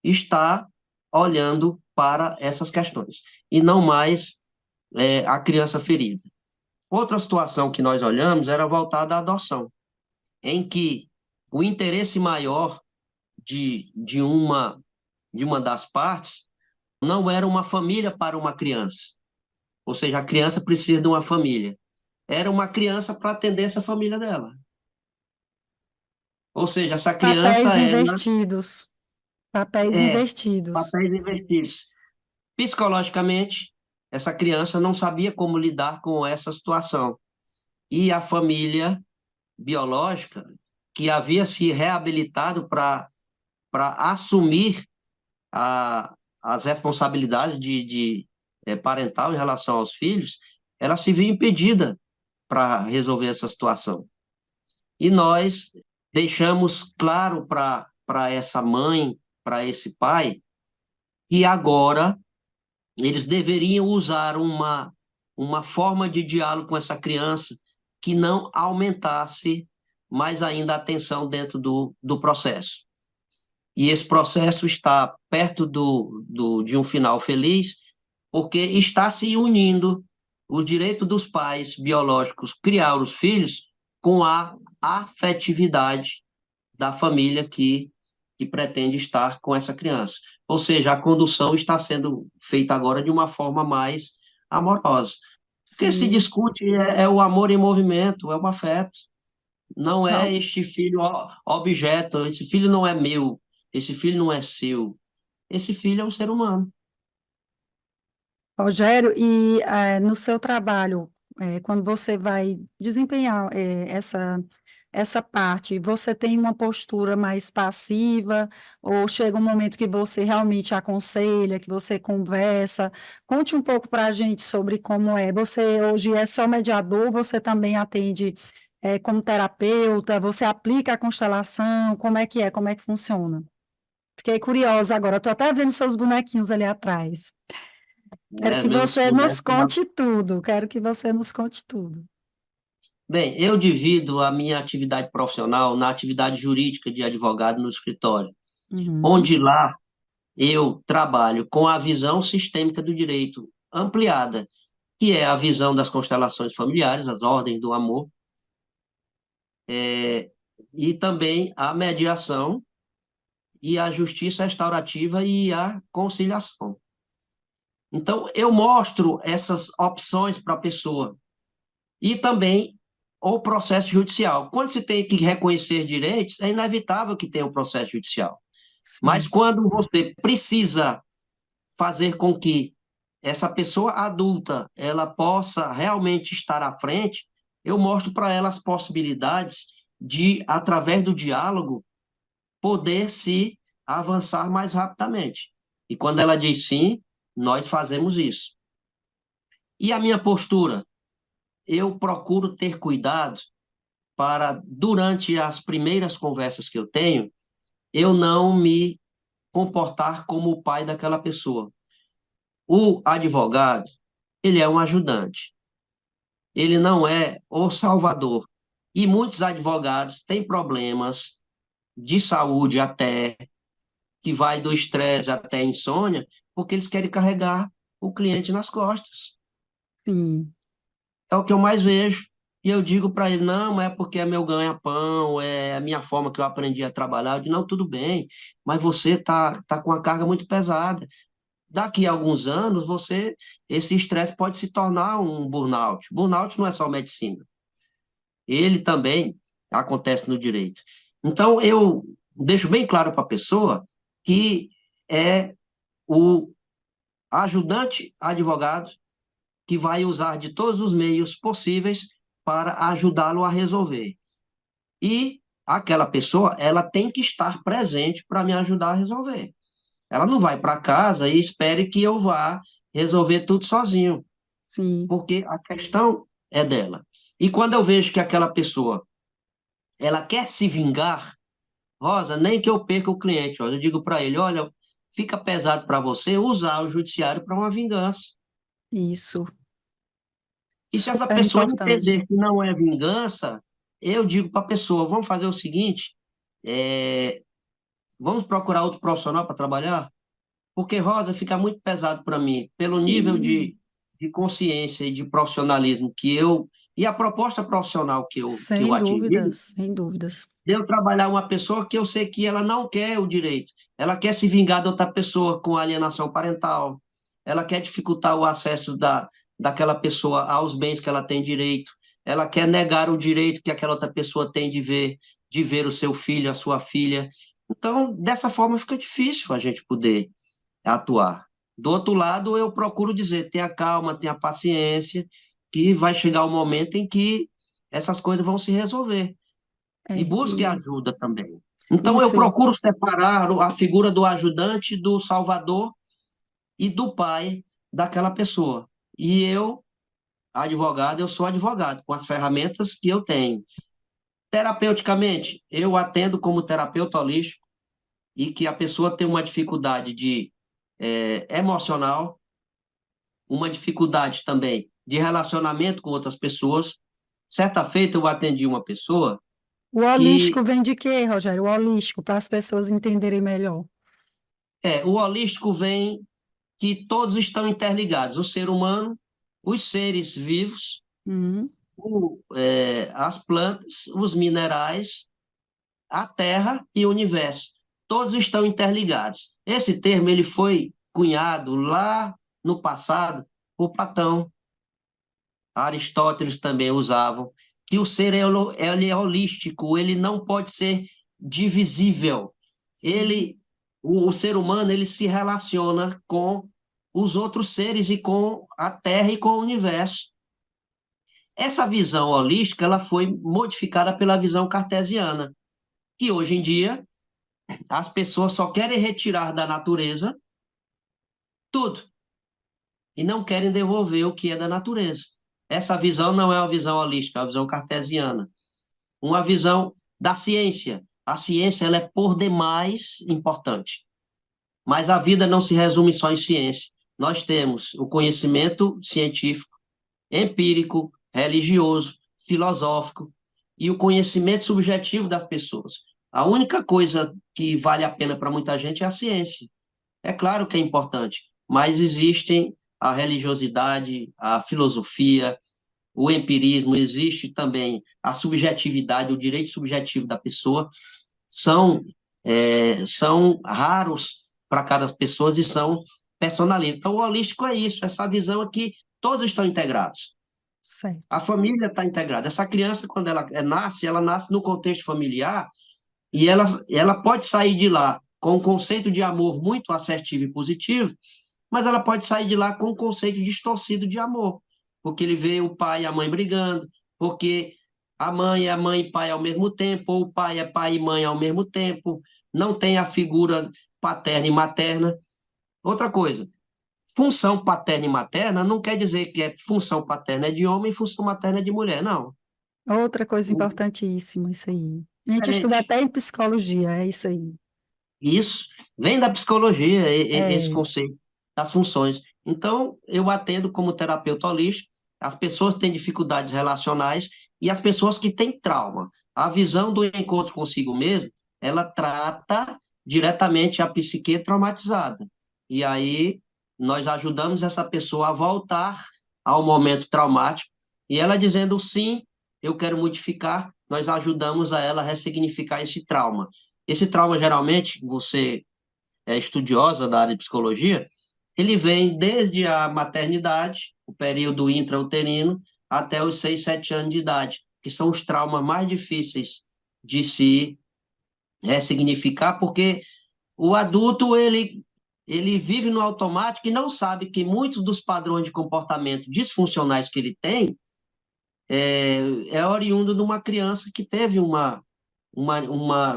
está olhando para essas questões e não mais a criança ferida. Outra situação que nós olhamos era voltada à adoção, em que o interesse maior de uma das partes não era uma família para uma criança, ou seja, a criança precisa de uma família. Era uma criança para atender essa família dela. Ou seja, essa Papéis criança invertidos. Papéis invertidos. papéis invertidos. Psicologicamente, essa criança não sabia como lidar com essa situação. E a família biológica, que havia se reabilitado para assumir as responsabilidades de parental em relação aos filhos, ela se viu impedida para resolver essa situação. E nós deixamos claro para essa mãe, para esse pai, que agora eles deveriam usar uma forma de diálogo com essa criança que não aumentasse mais ainda a tensão dentro do processo. E esse processo está perto de um final feliz, porque está se unindo o direito dos pais biológicos criar os filhos com a afetividade da família que pretende estar com essa criança. Ou seja, a condução está sendo feita agora de uma forma mais amorosa. O que se Sim. discute é o amor em movimento, é o afeto. Não é Ro- este filho objeto, esse filho não é meu, esse filho não é seu. Esse filho é um ser humano. Rogério, e no seu trabalho, quando você vai desempenhar essa parte, você tem uma postura mais passiva, ou chega um momento que você realmente aconselha, que você conversa? Conte um pouco para a gente sobre como é. Você hoje é só mediador, você também atende como terapeuta, você aplica a constelação, como é que é, como é que funciona? Fiquei curiosa agora, estou até vendo seus bonequinhos ali atrás. Quero Né? que Meus você nos bonecos. conte tudo. Quero que você nos conte tudo. Bem, eu divido a minha atividade profissional na atividade jurídica de advogado no escritório, Uhum, onde lá eu trabalho com a visão sistêmica do direito ampliada, que é a visão das constelações familiares, as ordens do amor, e também a mediação e a justiça restaurativa e a conciliação. Então, eu mostro essas opções para a pessoa. E também o processo judicial. Quando se tem que reconhecer direitos, é inevitável que tenha um processo judicial. Mas sim, quando você precisa fazer com que essa pessoa adulta ela possa realmente estar à frente, eu mostro para ela as possibilidades de, através do diálogo, poder se avançar mais rapidamente. E quando ela diz sim, nós fazemos isso. E a minha postura? Eu procuro ter cuidado para, durante as primeiras conversas que eu tenho, eu não me comportar como o pai daquela pessoa. O advogado, ele é um ajudante, ele não é o salvador. E muitos advogados têm problemas de saúde até, que vai do estresse até a insônia, porque eles querem carregar o cliente nas costas. sim, É o que eu mais vejo. E eu digo para ele, não, é porque é meu ganha-pão, é a minha forma que eu aprendi a trabalhar. Eu digo, não, tudo bem, mas você tá com uma carga muito pesada. Daqui a alguns anos, esse estresse pode se tornar um burnout. Burnout não é só medicina. Ele também acontece no direito. Então, eu deixo bem claro para a pessoa que é o ajudante advogado que vai usar de todos os meios possíveis para ajudá-lo a resolver. E aquela pessoa, ela tem que estar presente para me ajudar a resolver. Ela não vai para casa e espere que eu vá resolver tudo sozinho, sim. porque a questão é dela. E quando eu vejo que aquela pessoa, ela quer se vingar, Rosa, nem que eu perca o cliente, Rosa, eu digo para ele, olha, fica pesado para você usar o judiciário para uma vingança. Isso, E se essa super pessoa importante. entender que não é vingança, eu digo para a pessoa, vamos fazer o seguinte, é, vamos procurar outro profissional para trabalhar? Porque, Rosa, fica muito pesado para mim, pelo nível E de consciência e de profissionalismo que eu, e a proposta profissional que eu sem atingi, dúvidas, sem dúvidas. de eu trabalhar uma pessoa que eu sei que ela não quer o direito, ela quer se vingar de outra pessoa com alienação parental, ela quer dificultar o acesso daquela pessoa aos bens que ela tem direito, ela quer negar o direito que aquela outra pessoa tem de ver o seu filho, a sua filha. Então, dessa forma fica difícil a gente poder atuar. Do outro lado, eu procuro dizer, tenha calma, tenha paciência, que vai chegar o momento em que essas coisas vão se resolver. E busque E ajuda também. Então, eu isso, procuro separar a figura do ajudante, do salvador e do pai daquela pessoa. E eu, advogado, eu sou advogado, com as ferramentas que eu tenho. Terapeuticamente, eu atendo como terapeuta holístico e que a pessoa tem uma dificuldade emocional, uma dificuldade também de relacionamento com outras pessoas. Certa feita eu atendi uma pessoa O holístico que vem de quê, Rogério? O holístico, para as pessoas entenderem melhor. o holístico vem que todos estão interligados, o ser humano, os seres vivos, Uhum. as plantas, os minerais, a Terra e o universo. Todos estão interligados. Esse termo ele foi cunhado lá no passado por Platão. Aristóteles também usavam, que o ser ele é holístico, ele não pode ser divisível. Sim. Ele, o ser humano, ele se relaciona com os outros seres e com a Terra e com o universo. Essa visão holística, ela foi modificada pela visão cartesiana, que hoje em dia as pessoas só querem retirar da natureza tudo e não querem devolver o que é da natureza. Essa visão não é uma visão holística, é uma visão cartesiana. Uma visão da ciência. A ciência ela é por demais importante, mas a vida não se resume só em ciência. Nós temos o conhecimento científico, empírico, religioso, filosófico e o conhecimento subjetivo das pessoas. A única coisa que vale a pena para muita gente é a ciência. É claro que é importante, mas existem a religiosidade, a filosofia, o empirismo, existe também a subjetividade, o direito subjetivo da pessoa, são, são raros para cada pessoa e são personalistas. Então, o holístico é isso, essa visão é que todos estão integrados. Certo. A família está integrada. Essa criança, quando ela nasce no contexto familiar e ela pode sair de lá com um conceito de amor muito assertivo e positivo, mas ela pode sair de lá com um conceito distorcido de amor, porque ele vê o pai e a mãe brigando, porque a mãe é mãe e pai ao mesmo tempo, ou o pai é pai e mãe ao mesmo tempo, não tem a figura paterna e materna. Outra coisa, função paterna e materna não quer dizer que função paterna é de homem e função materna é de mulher, não. Outra coisa importantíssima, isso aí. A gente estuda Diferente. até em psicologia, é isso aí. Isso vem da psicologia, esse É, conceito das funções. Então, eu atendo como terapeuta holístico as pessoas que têm dificuldades relacionais e as pessoas que têm trauma. A visão do encontro consigo mesmo, ela trata diretamente a psique traumatizada. E aí, nós ajudamos essa pessoa a voltar ao momento traumático e ela dizendo sim, eu quero modificar, nós ajudamos a ela a ressignificar esse trauma. Esse trauma, geralmente, você é estudiosa da área de psicologia, ele vem desde a maternidade, o período intrauterino, até os 6, 7 anos de idade, que são os traumas mais difíceis de se ressignificar, porque o adulto, ele vive no automático e não sabe que muitos dos padrões de comportamento disfuncionais que ele tem é oriundo de uma criança que teve uma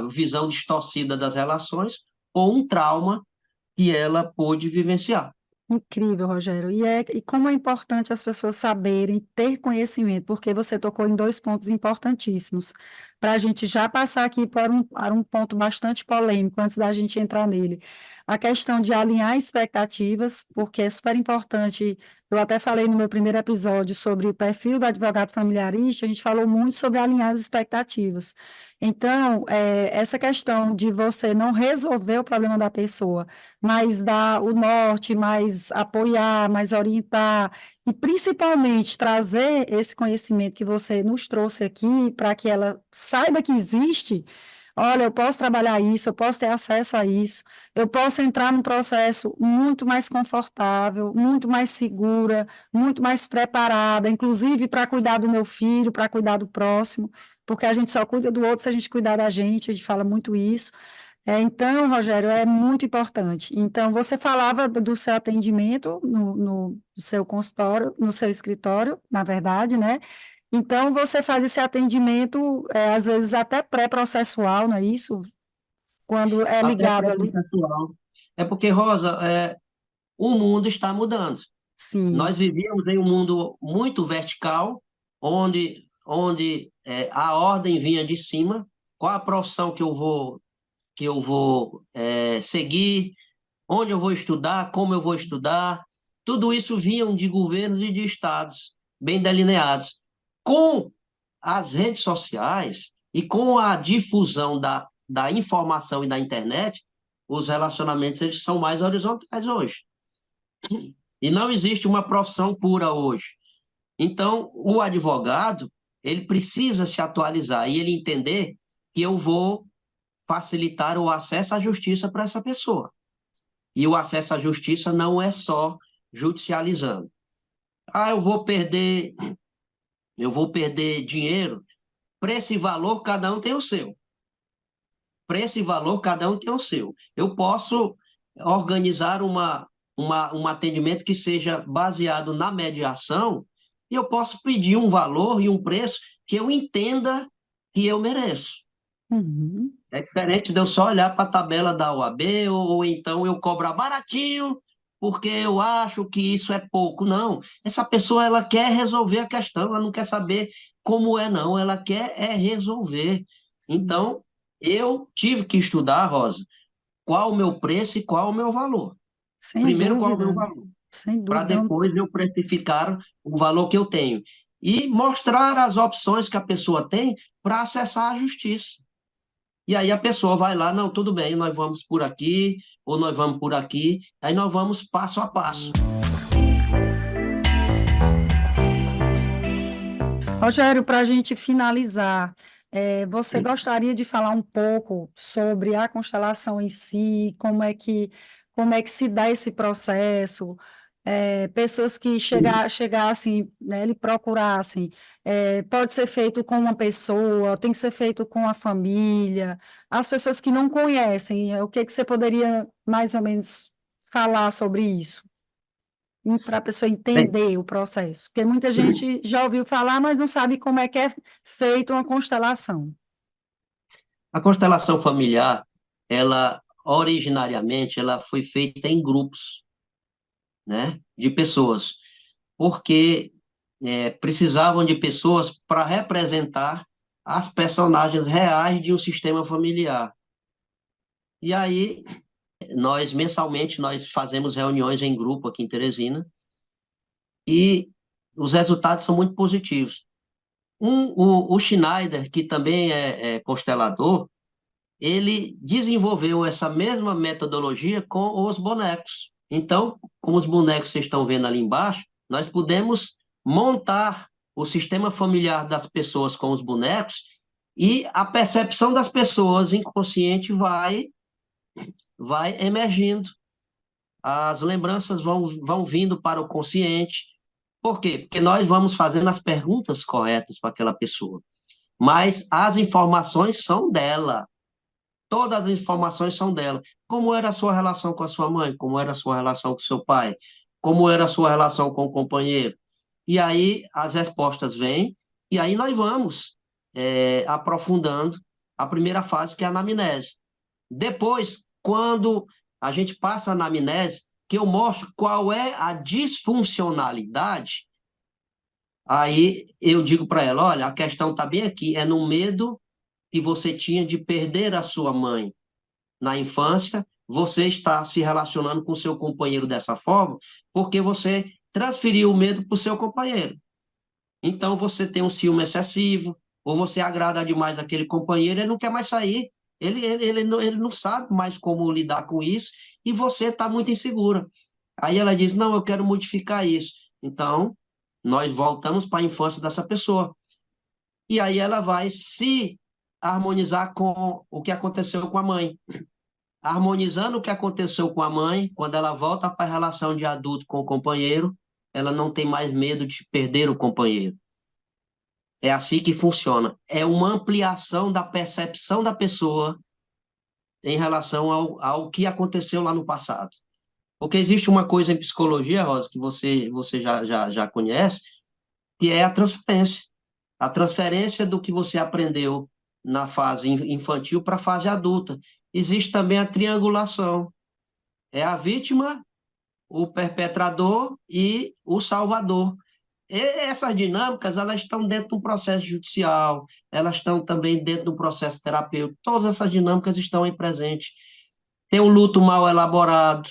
visão distorcida das relações ou um trauma que ela pôde vivenciar. incrível, Rogério. E como é importante as pessoas saberem, ter conhecimento, porque você tocou em dois pontos importantíssimos. Para a gente já passar aqui para um ponto bastante polêmico, antes da gente entrar nele. A questão de alinhar expectativas, porque é super importante. Eu até falei no meu primeiro episódio sobre o perfil do advogado familiarista, a gente falou muito sobre alinhar as expectativas. Então, essa questão de você não resolver o problema da pessoa, mais dar o norte, mais apoiar, mais orientar, e principalmente trazer esse conhecimento que você nos trouxe aqui, para que ela saiba que existe. Olha, eu posso trabalhar isso, eu posso ter acesso a isso, eu posso entrar num processo muito mais confortável, muito mais segura, muito mais preparada, inclusive para cuidar do meu filho, para cuidar do próximo, porque a gente só cuida do outro se a gente cuidar da gente, a gente fala muito isso. Então, Rogério, é muito importante. Então, você falava do seu atendimento no seu consultório, no seu escritório, na verdade, né? Então, você faz esse atendimento, às vezes até pré-processual, não é isso? Quando é Até ligado ali. pré-conceitual. É porque, Rosa, o mundo está mudando. Sim, Nós vivíamos em um mundo muito vertical, onde a ordem vinha de cima, qual a profissão que eu vou seguir, onde eu vou estudar, como eu vou estudar, tudo isso vinha de governos e de estados. bem delineados. Com as redes sociais e com a difusão da informação e da internet, os relacionamentos eles são mais horizontais hoje. E não existe uma profissão pura hoje. Então, o advogado, ele precisa se atualizar e ele entender que eu vou facilitar o acesso à justiça para essa pessoa. E o acesso à justiça não é só judicializando. Ah, eu vou perder dinheiro. Para esse valor, cada um tem o seu. Para esse valor, cada um tem o seu. Eu posso organizar um atendimento que seja baseado na mediação e eu posso pedir um valor e um preço que eu entenda que eu mereço. Uhum. É diferente de eu só olhar para a tabela da OAB ou então eu cobrar baratinho porque eu acho que isso é pouco. Não, essa pessoa ela quer resolver a questão, ela não quer saber como é, não, ela quer é resolver. Sim. Então, eu tive que estudar, Rosa, qual o meu preço e qual o meu valor. Sem Primeiro, qual o meu dúvida, valor, sem para dúvida. depois eu precificar o valor que eu tenho. E mostrar as opções que a pessoa tem para acessar a justiça. E aí a pessoa vai lá, não, tudo bem, nós vamos por aqui, ou nós vamos por aqui, aí nós vamos passo a passo. Rogério, para a gente finalizar, você gostaria de falar um pouco sobre a constelação em si, como é que se dá esse processo? Pessoas que chegassem, né, lhe procurassem, pode ser feito com uma pessoa, tem que ser feito com a família, as pessoas que não conhecem, o que que você poderia mais ou menos falar sobre isso? Para a pessoa Bem, entender o processo. Porque muita gente já ouviu falar, mas não sabe como é que é feita uma constelação. a constelação familiar, ela originariamente ela foi feita em grupos, né, de pessoas, porque precisavam de pessoas para representar as personagens reais de um sistema familiar. E aí, mensalmente, nós fazemos reuniões em grupo aqui em Teresina, e os resultados são muito positivos. O Schneider, que também é constelador, ele desenvolveu essa mesma metodologia com os bonecos. Então, como os bonecos vocês estão vendo ali embaixo, nós podemos montar o sistema familiar das pessoas com os bonecos e a percepção das pessoas inconsciente vai emergindo. As lembranças vão vindo para o consciente. Por quê? Porque nós vamos fazendo as perguntas corretas para aquela pessoa. Mas as informações são dela. Todas as informações são dela. Como era a sua relação com a sua mãe? Como era a sua relação com o seu pai? Como era a sua relação com o companheiro? E aí as respostas vêm, e aí nós vamos aprofundando a primeira fase, que é a anamnese. Depois, quando a gente passa na anamnese, que eu mostro qual é a disfuncionalidade, aí eu digo para ela, olha, a questão está bem aqui, é no medo que você tinha de perder a sua mãe na infância, você está se relacionando com seu companheiro dessa forma, porque você transferiu o medo para o seu companheiro. Então você tem um ciúme excessivo, ou você agrada demais aquele companheiro, ele não quer mais sair, ele não sabe mais como lidar com isso, e você está muito insegura. Aí ela diz: não, eu quero modificar isso. Então, nós voltamos para a infância dessa pessoa. E aí ela vai se harmonizar com o que aconteceu com a mãe. Harmonizando o que aconteceu com a mãe, quando ela volta para a relação de adulto com o companheiro, ela não tem mais medo de perder o companheiro. É assim que funciona. É uma ampliação da percepção da pessoa em relação ao que aconteceu lá no passado. Porque existe uma coisa em psicologia, Rosa, que você já conhece, que é a transferência. A transferência do que você aprendeu na fase infantil para a fase adulta. Existe também a triangulação. É a vítima, o perpetrador e o salvador. E essas dinâmicas, elas estão dentro do processo judicial, elas estão também dentro do processo terapêutico. Todas essas dinâmicas estão aí presentes. Tem um luto mal elaborado,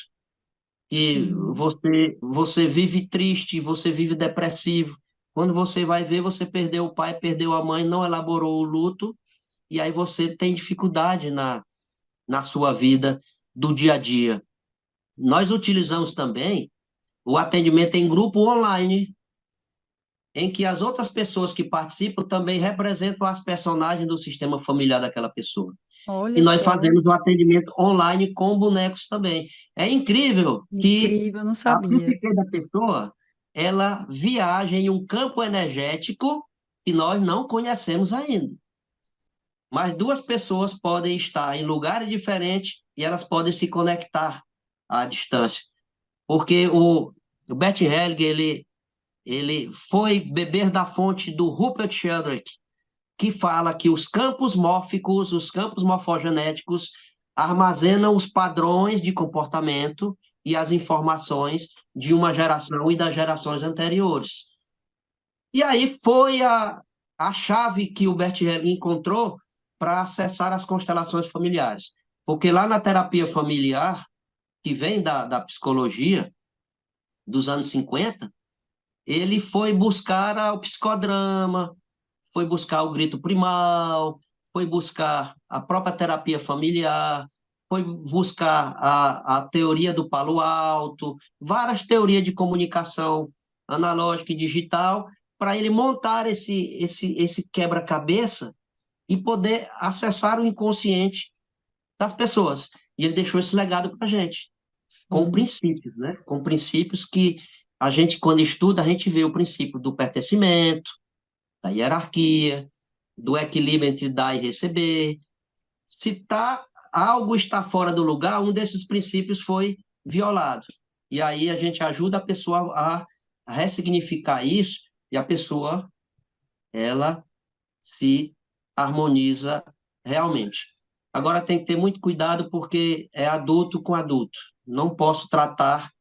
que Sim, você vive triste, você vive depressivo. Quando você vai ver, você perdeu o pai, perdeu a mãe, não elaborou o luto, e aí você tem dificuldade na sua vida do dia a dia. Nós utilizamos também o atendimento em grupo online, em que as outras pessoas que participam também representam as personagens do sistema familiar daquela pessoa. E Olha nós só, fazemos o atendimento online com bonecos também. É incrível que incrível, não a sabia. psique da pessoa, ela viaja em um campo energético que nós não conhecemos ainda. Mas duas pessoas podem estar em lugares diferentes e elas podem se conectar à distância. Porque o Bert Hellinger, ele foi beber da fonte do Rupert Sheldrake, que fala que os campos mórficos, os campos morfogenéticos, armazenam os padrões de comportamento e as informações de uma geração e das gerações anteriores. E aí foi a chave que o Bert Hellinger encontrou para acessar as constelações familiares. Porque lá na terapia familiar, que vem da psicologia dos anos 50, ele foi buscar o psicodrama, foi buscar o grito primal, foi buscar a própria terapia familiar, foi buscar a teoria do palo alto, várias teorias de comunicação analógica e digital, para ele montar esse quebra-cabeça e poder acessar o inconsciente das pessoas. E ele deixou esse legado para a gente, com Sim. princípios, né? Com princípios que a gente, quando estuda, a gente vê o princípio do pertencimento, da hierarquia, do equilíbrio entre dar e receber. Se algo está fora do lugar, um desses princípios foi violado. E aí a gente ajuda a pessoa a ressignificar isso e a pessoa, ela se harmoniza realmente. Agora tem que ter muito cuidado porque é adulto com adulto. Não posso tratar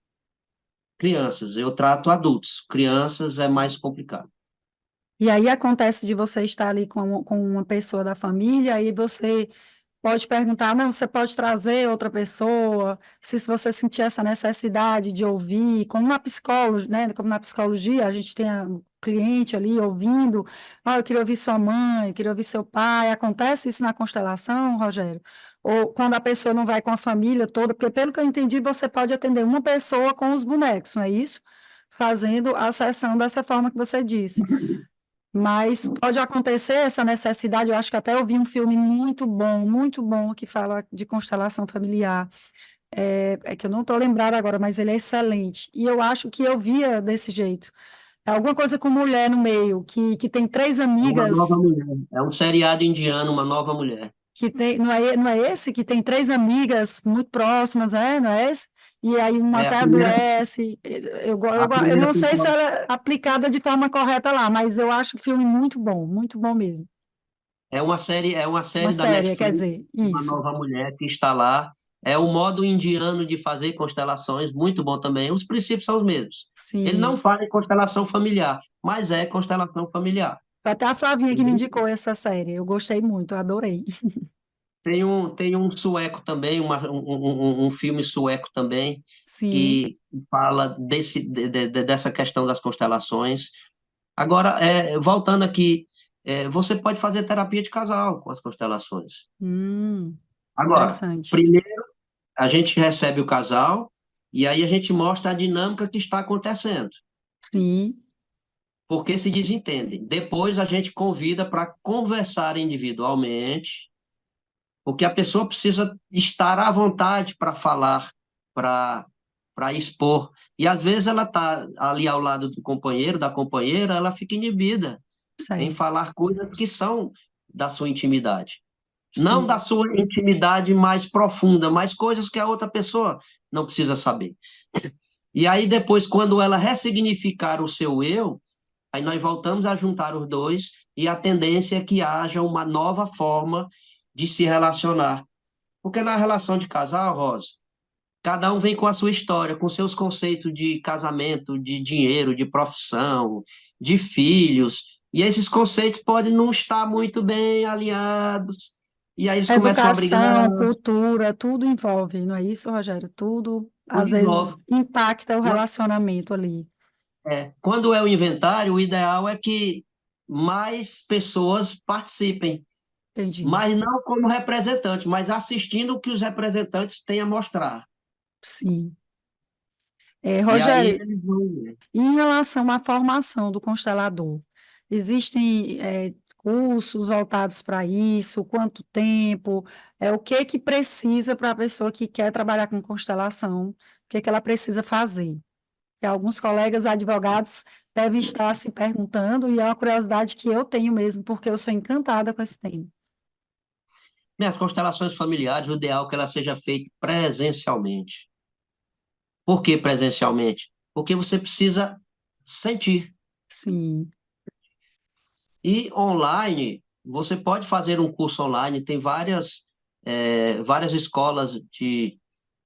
crianças, eu trato adultos. Crianças é mais complicado. E aí acontece de você estar ali com uma pessoa da família, aí você pode perguntar, não, você pode trazer outra pessoa, se você sentir essa necessidade de ouvir, como na psicologia, né, como na psicologia, a gente tem o cliente ali ouvindo, ah, eu queria ouvir sua mãe, eu queria ouvir seu pai, acontece isso na constelação, Rogério? Ou quando a pessoa não vai com a família toda, porque pelo que eu entendi, você pode atender uma pessoa com os bonecos, não é isso? Fazendo a sessão dessa forma que você disse. Mas pode acontecer essa necessidade. Eu acho que até eu vi um filme muito bom, que fala de constelação familiar. É que eu não estou lembrada agora, mas ele é excelente. E eu acho que eu via desse jeito. É alguma coisa com mulher no meio, que tem três É uma nova amigas, mulher. É um seriado indiano, uma nova mulher. que tem, não é esse? Que tem três amigas muito próximas, não é esse? E aí uma É até adoece. a Eu primeira não sei se temporada. ela é aplicada de forma correta lá, mas eu acho o filme muito bom mesmo. É uma Uma série da série, quer Netflix, dizer, uma isso. nova mulher que está lá. É o modo indiano de fazer constelações, muito bom também. Os princípios são os mesmos. Ele não Sim. fala em constelação familiar, mas é constelação familiar. Foi até a Flavinha que me Entendeu? indicou essa série. Eu gostei muito, eu adorei. Tem um sueco também, um filme sueco também, Sim. que fala dessa questão das constelações. Agora, voltando aqui, você pode fazer terapia de casal com as constelações. Agora, Interessante. primeiro a gente recebe o casal e aí a gente mostra a dinâmica que está acontecendo, Sim, porque se desentendem. Depois a gente convida para conversar individualmente, porque a pessoa precisa estar à vontade para falar, para para expor. E às vezes ela está ali ao lado do companheiro, da companheira, ela fica inibida em certo. falar coisas que são da sua intimidade. Não da Sim, sua intimidade mais profunda, mas coisas que a outra pessoa não precisa saber. E aí depois, quando ela ressignificar o seu eu, aí nós voltamos a juntar os dois e a tendência é que haja uma nova forma de se relacionar. Porque na relação de casal, Rosa, cada um vem com a sua história, com seus conceitos de casamento, de dinheiro, de profissão, de filhos, e esses conceitos podem não estar muito bem alinhados, e aí eles começam a brigar, educação, cultura, tudo envolve, não é isso, Rogério? Tudo, tudo às envolve. vezes, impacta o relacionamento ali. Quando é o inventário, o ideal é que mais pessoas participem, Entendi. mas não como representante, mas assistindo o que os representantes têm a mostrar. Sim. E aí Rogério, eles vão. e em relação à formação do constelador, existem cursos voltados para isso? Quanto tempo? O que que precisa para a pessoa que quer trabalhar com constelação? O que que ela precisa fazer? Que alguns colegas advogados devem estar se perguntando, e é uma curiosidade que eu tenho mesmo, porque eu sou encantada com esse tema. Minhas constelações familiares, o ideal é que ela seja feita presencialmente. Por que presencialmente? Porque você precisa sentir. Sim, E online, você pode fazer um curso online, tem várias escolas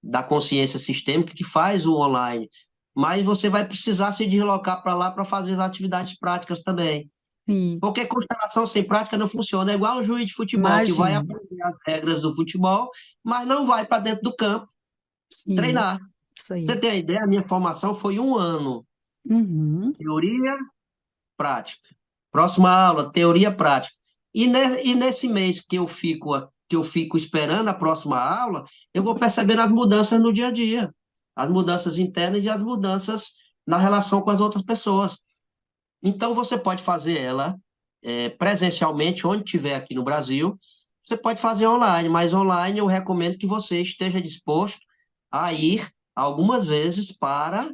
da consciência sistêmica que faz o online, mas você vai precisar se deslocar para lá para fazer as atividades práticas também. sim, Porque constelação sem prática não funciona. É igual um juiz de futebol que vai imagino. aprender as regras do futebol, mas não vai para dentro do campo Sim, treinar. isso Você aí. tem a ideia? A minha formação foi um ano, Uhum, teoria, prática. Próxima aula, teoria, prática. E nesse mês que eu fico esperando a próxima aula, eu vou percebendo as mudanças no dia a dia, as mudanças internas e as mudanças na relação com as outras pessoas. Então, você pode fazer ela presencialmente, onde estiver aqui no Brasil. Você pode fazer online, mas online eu recomendo que você esteja disposto a ir algumas vezes para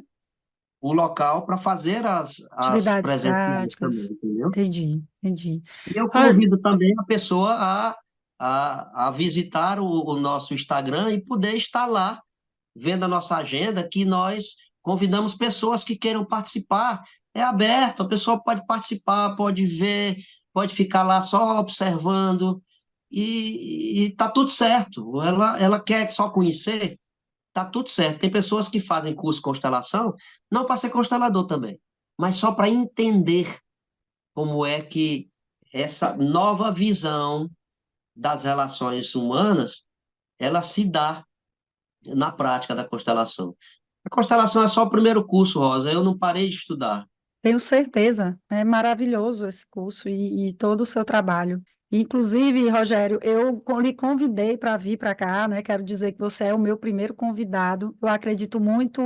o local para fazer as atividades presenciais também, práticas. entendeu? Entendi, entendi. E eu Ro- convido também a pessoa a visitar o nosso Instagram e poder estar lá vendo a nossa agenda, que nós convidamos pessoas que queiram participar. É aberto, a pessoa pode participar, pode ver, pode ficar lá só observando, e tá tudo certo. Ela quer só conhecer, tá tudo certo. Tem pessoas que fazem curso de constelação, não para ser constelador também, mas só para entender como é que essa nova visão das relações humanas ela se dá na prática da constelação. A constelação é só o primeiro curso, Rosa. Eu não parei de estudar. Tenho certeza, é maravilhoso esse curso e todo o seu trabalho. Inclusive, Rogério, lhe convidei para vir para cá, né? Quero dizer que você é o meu primeiro convidado. Eu acredito muito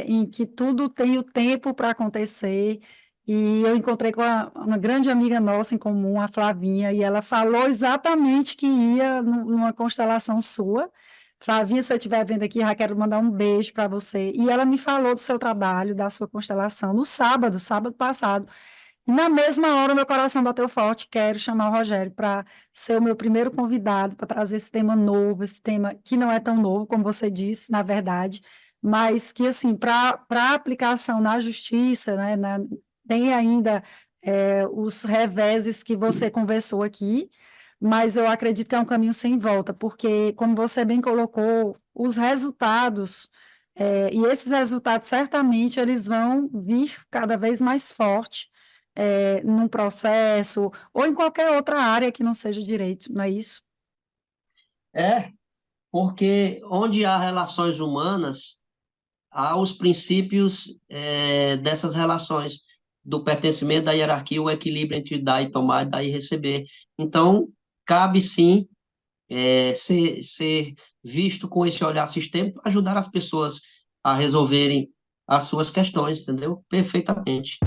em que tudo tem o tempo para acontecer. E eu encontrei com uma grande amiga nossa em comum, a Flavinha, e ela falou exatamente que ia numa constelação sua. Flavinha, se eu estiver vendo aqui, já quero mandar um beijo para você. E ela me falou do seu trabalho, da sua constelação, no sábado, sábado passado. E na mesma hora, meu coração bateu forte. Quero chamar o Rogério para ser o meu primeiro convidado, para trazer esse tema novo, esse tema que não é tão novo, como você disse, na verdade, mas que, assim, para aplicação na justiça, né, tem ainda os reveses que você conversou aqui, mas eu acredito que é um caminho sem volta, porque, como você bem colocou, os resultados. E esses resultados, certamente, eles vão vir cada vez mais forte num processo ou em qualquer outra área que não seja direito, não é isso? É, porque onde há relações humanas, há os princípios dessas relações, do pertencimento, da hierarquia, o equilíbrio entre dar e tomar, dar e receber. Então, cabe sim ser visto com esse olhar sistêmico para ajudar as pessoas a resolverem as suas questões, entendeu? Perfeitamente.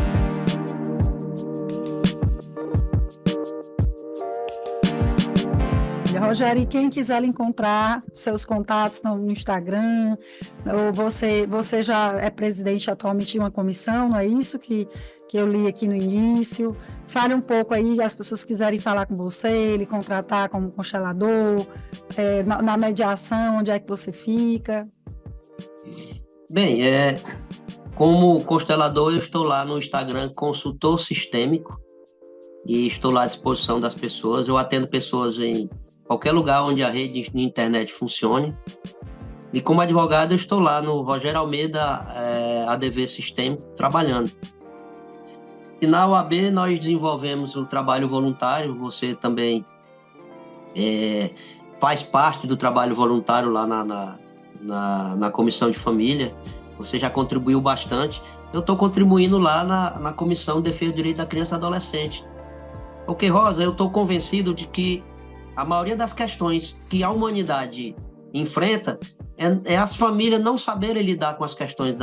Rogério, e quem quiser lhe encontrar, seus contatos estão no Instagram, ou você já é presidente atualmente de uma comissão, não é isso que eu li aqui no início? Fale um pouco aí, as pessoas quiserem falar com você, lhe contratar como constelador, na mediação, onde é que você fica? Bem, como constelador, eu estou lá no Instagram, consultor sistêmico, e estou lá à disposição das pessoas. Eu atendo pessoas em qualquer lugar onde a rede de internet funcione. E como advogado, eu estou lá no Rogério Almeida, ADV Sistêmico, trabalhando. E na UAB, nós desenvolvemos o trabalho voluntário. Você também faz parte do trabalho voluntário lá na Comissão de Família. Você já contribuiu bastante. eu estou contribuindo lá na Comissão de Defesa do Direito da Criança e Adolescente. Porque, Rosa, eu estou convencido de que a maioria das questões que a humanidade enfrenta é as famílias não saberem lidar com as questões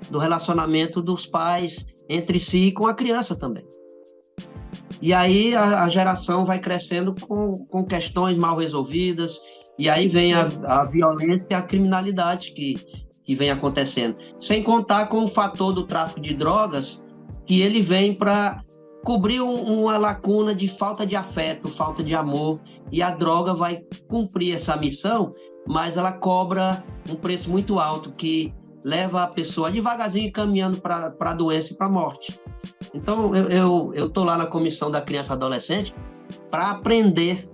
do relacionamento dos pais entre si e com a criança também. E aí a geração vai crescendo com questões mal resolvidas, e aí vem a violência e a criminalidade que vem acontecendo. Sem contar com o fator do tráfico de drogas, que ele vem para cobrir uma lacuna de falta de afeto, falta de amor, e a droga vai cumprir essa missão, mas ela cobra um preço muito alto, que leva a pessoa devagarzinho caminhando para a doença e para a morte. Então, eu estou lá na Comissão da Criança e Adolescente para aprender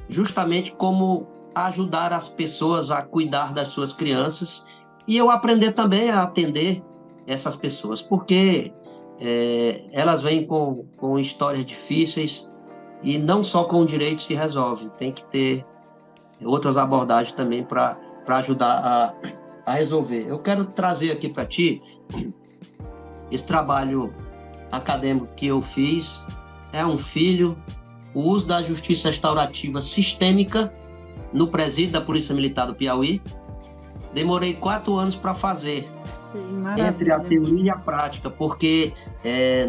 justamente como ajudar as pessoas a cuidar das suas crianças, e eu aprender também a atender essas pessoas, porque elas vêm com histórias difíceis, e não só com o direito se resolve, tem que ter outras abordagens também para ajudar a resolver. Eu quero trazer aqui para ti esse trabalho acadêmico que eu fiz, um filho, o uso da justiça restaurativa sistêmica no presídio da Polícia Militar do Piauí. Demorei 4 anos para fazer, entre a teoria e a prática, porque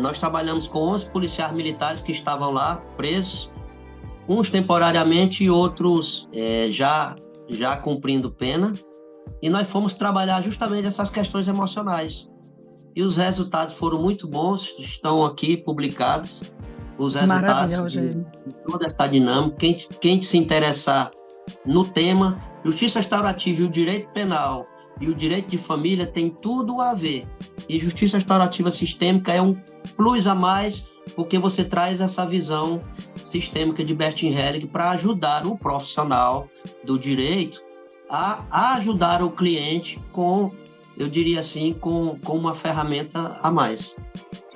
nós trabalhamos com 11 policiais militares que estavam lá presos, uns temporariamente e outros já cumprindo pena, e nós fomos trabalhar justamente essas questões emocionais. E os resultados foram muito bons, estão aqui publicados, os resultados de toda essa dinâmica. Quem se interessar no tema, justiça restaurativa e o direito penal e o direito de família tem tudo a ver. E justiça restaurativa sistêmica é um plus a mais, porque você traz essa visão sistêmica de Bertin Hellig para ajudar o profissional do direito a ajudar o cliente com, eu diria assim, com uma ferramenta a mais.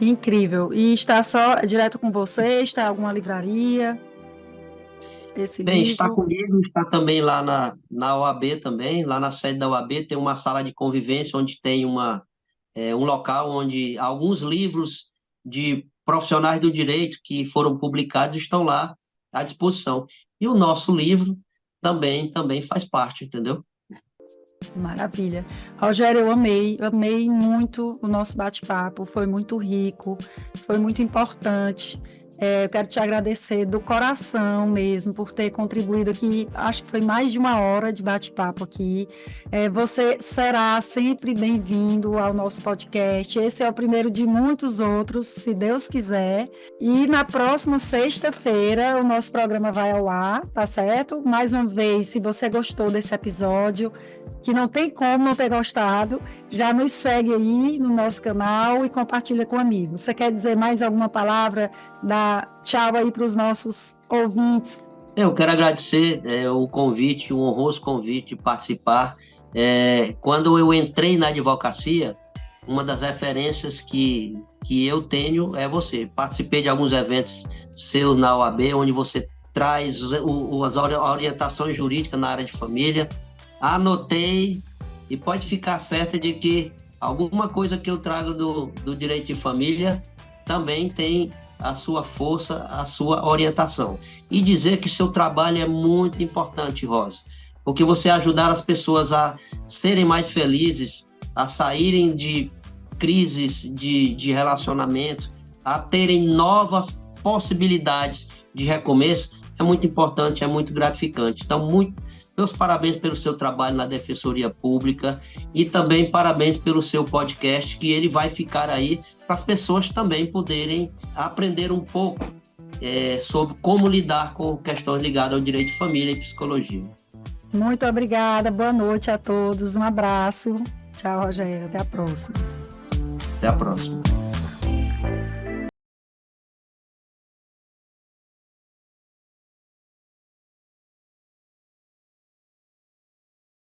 Incrível. E está só direto com você? Está em alguma livraria? Esse Bem, livro? está comigo, está também lá na OAB também, lá na sede da OAB tem uma sala de convivência onde tem um local onde alguns livros de profissionais do direito que foram publicados estão lá à disposição. E o nosso livro também faz parte, entendeu? Maravilha. Rogério, eu amei muito o nosso bate-papo, foi muito rico, foi muito importante. Eu quero te agradecer do coração mesmo por ter contribuído aqui, acho que foi mais de 1 hora de bate-papo aqui. Você será sempre bem-vindo ao nosso podcast. Esse é o primeiro de muitos outros, se Deus quiser. E na próxima sexta-feira o nosso programa vai ao ar, tá certo? Mais uma vez, se você gostou desse episódio, que não tem como não ter gostado, já nos segue aí no nosso canal e compartilha com amigos. Você quer dizer mais alguma palavra? Dá tchau aí para os nossos ouvintes. Eu quero agradecer o convite, o honroso convite de participar. Quando eu entrei na advocacia, uma das referências que eu tenho é você. Participei de alguns eventos seus na OAB, onde você traz as orientações jurídicas na área de família. Anotei, e pode ficar certa de que alguma coisa que eu trago do direito de família também tem a sua força, a sua orientação. E dizer que seu trabalho é muito importante, Rosa, porque você ajudar as pessoas a serem mais felizes, a saírem de crises de relacionamento, a terem novas possibilidades de recomeço, é muito importante, é muito gratificante. Então, meus parabéns pelo seu trabalho na Defensoria Pública, e também parabéns pelo seu podcast, que ele vai ficar aí para as pessoas também poderem aprender um pouco sobre como lidar com questões ligadas ao direito de família e psicologia. Muito obrigada, boa noite a todos, um abraço. Tchau, Rogério, até a próxima. Até a próxima.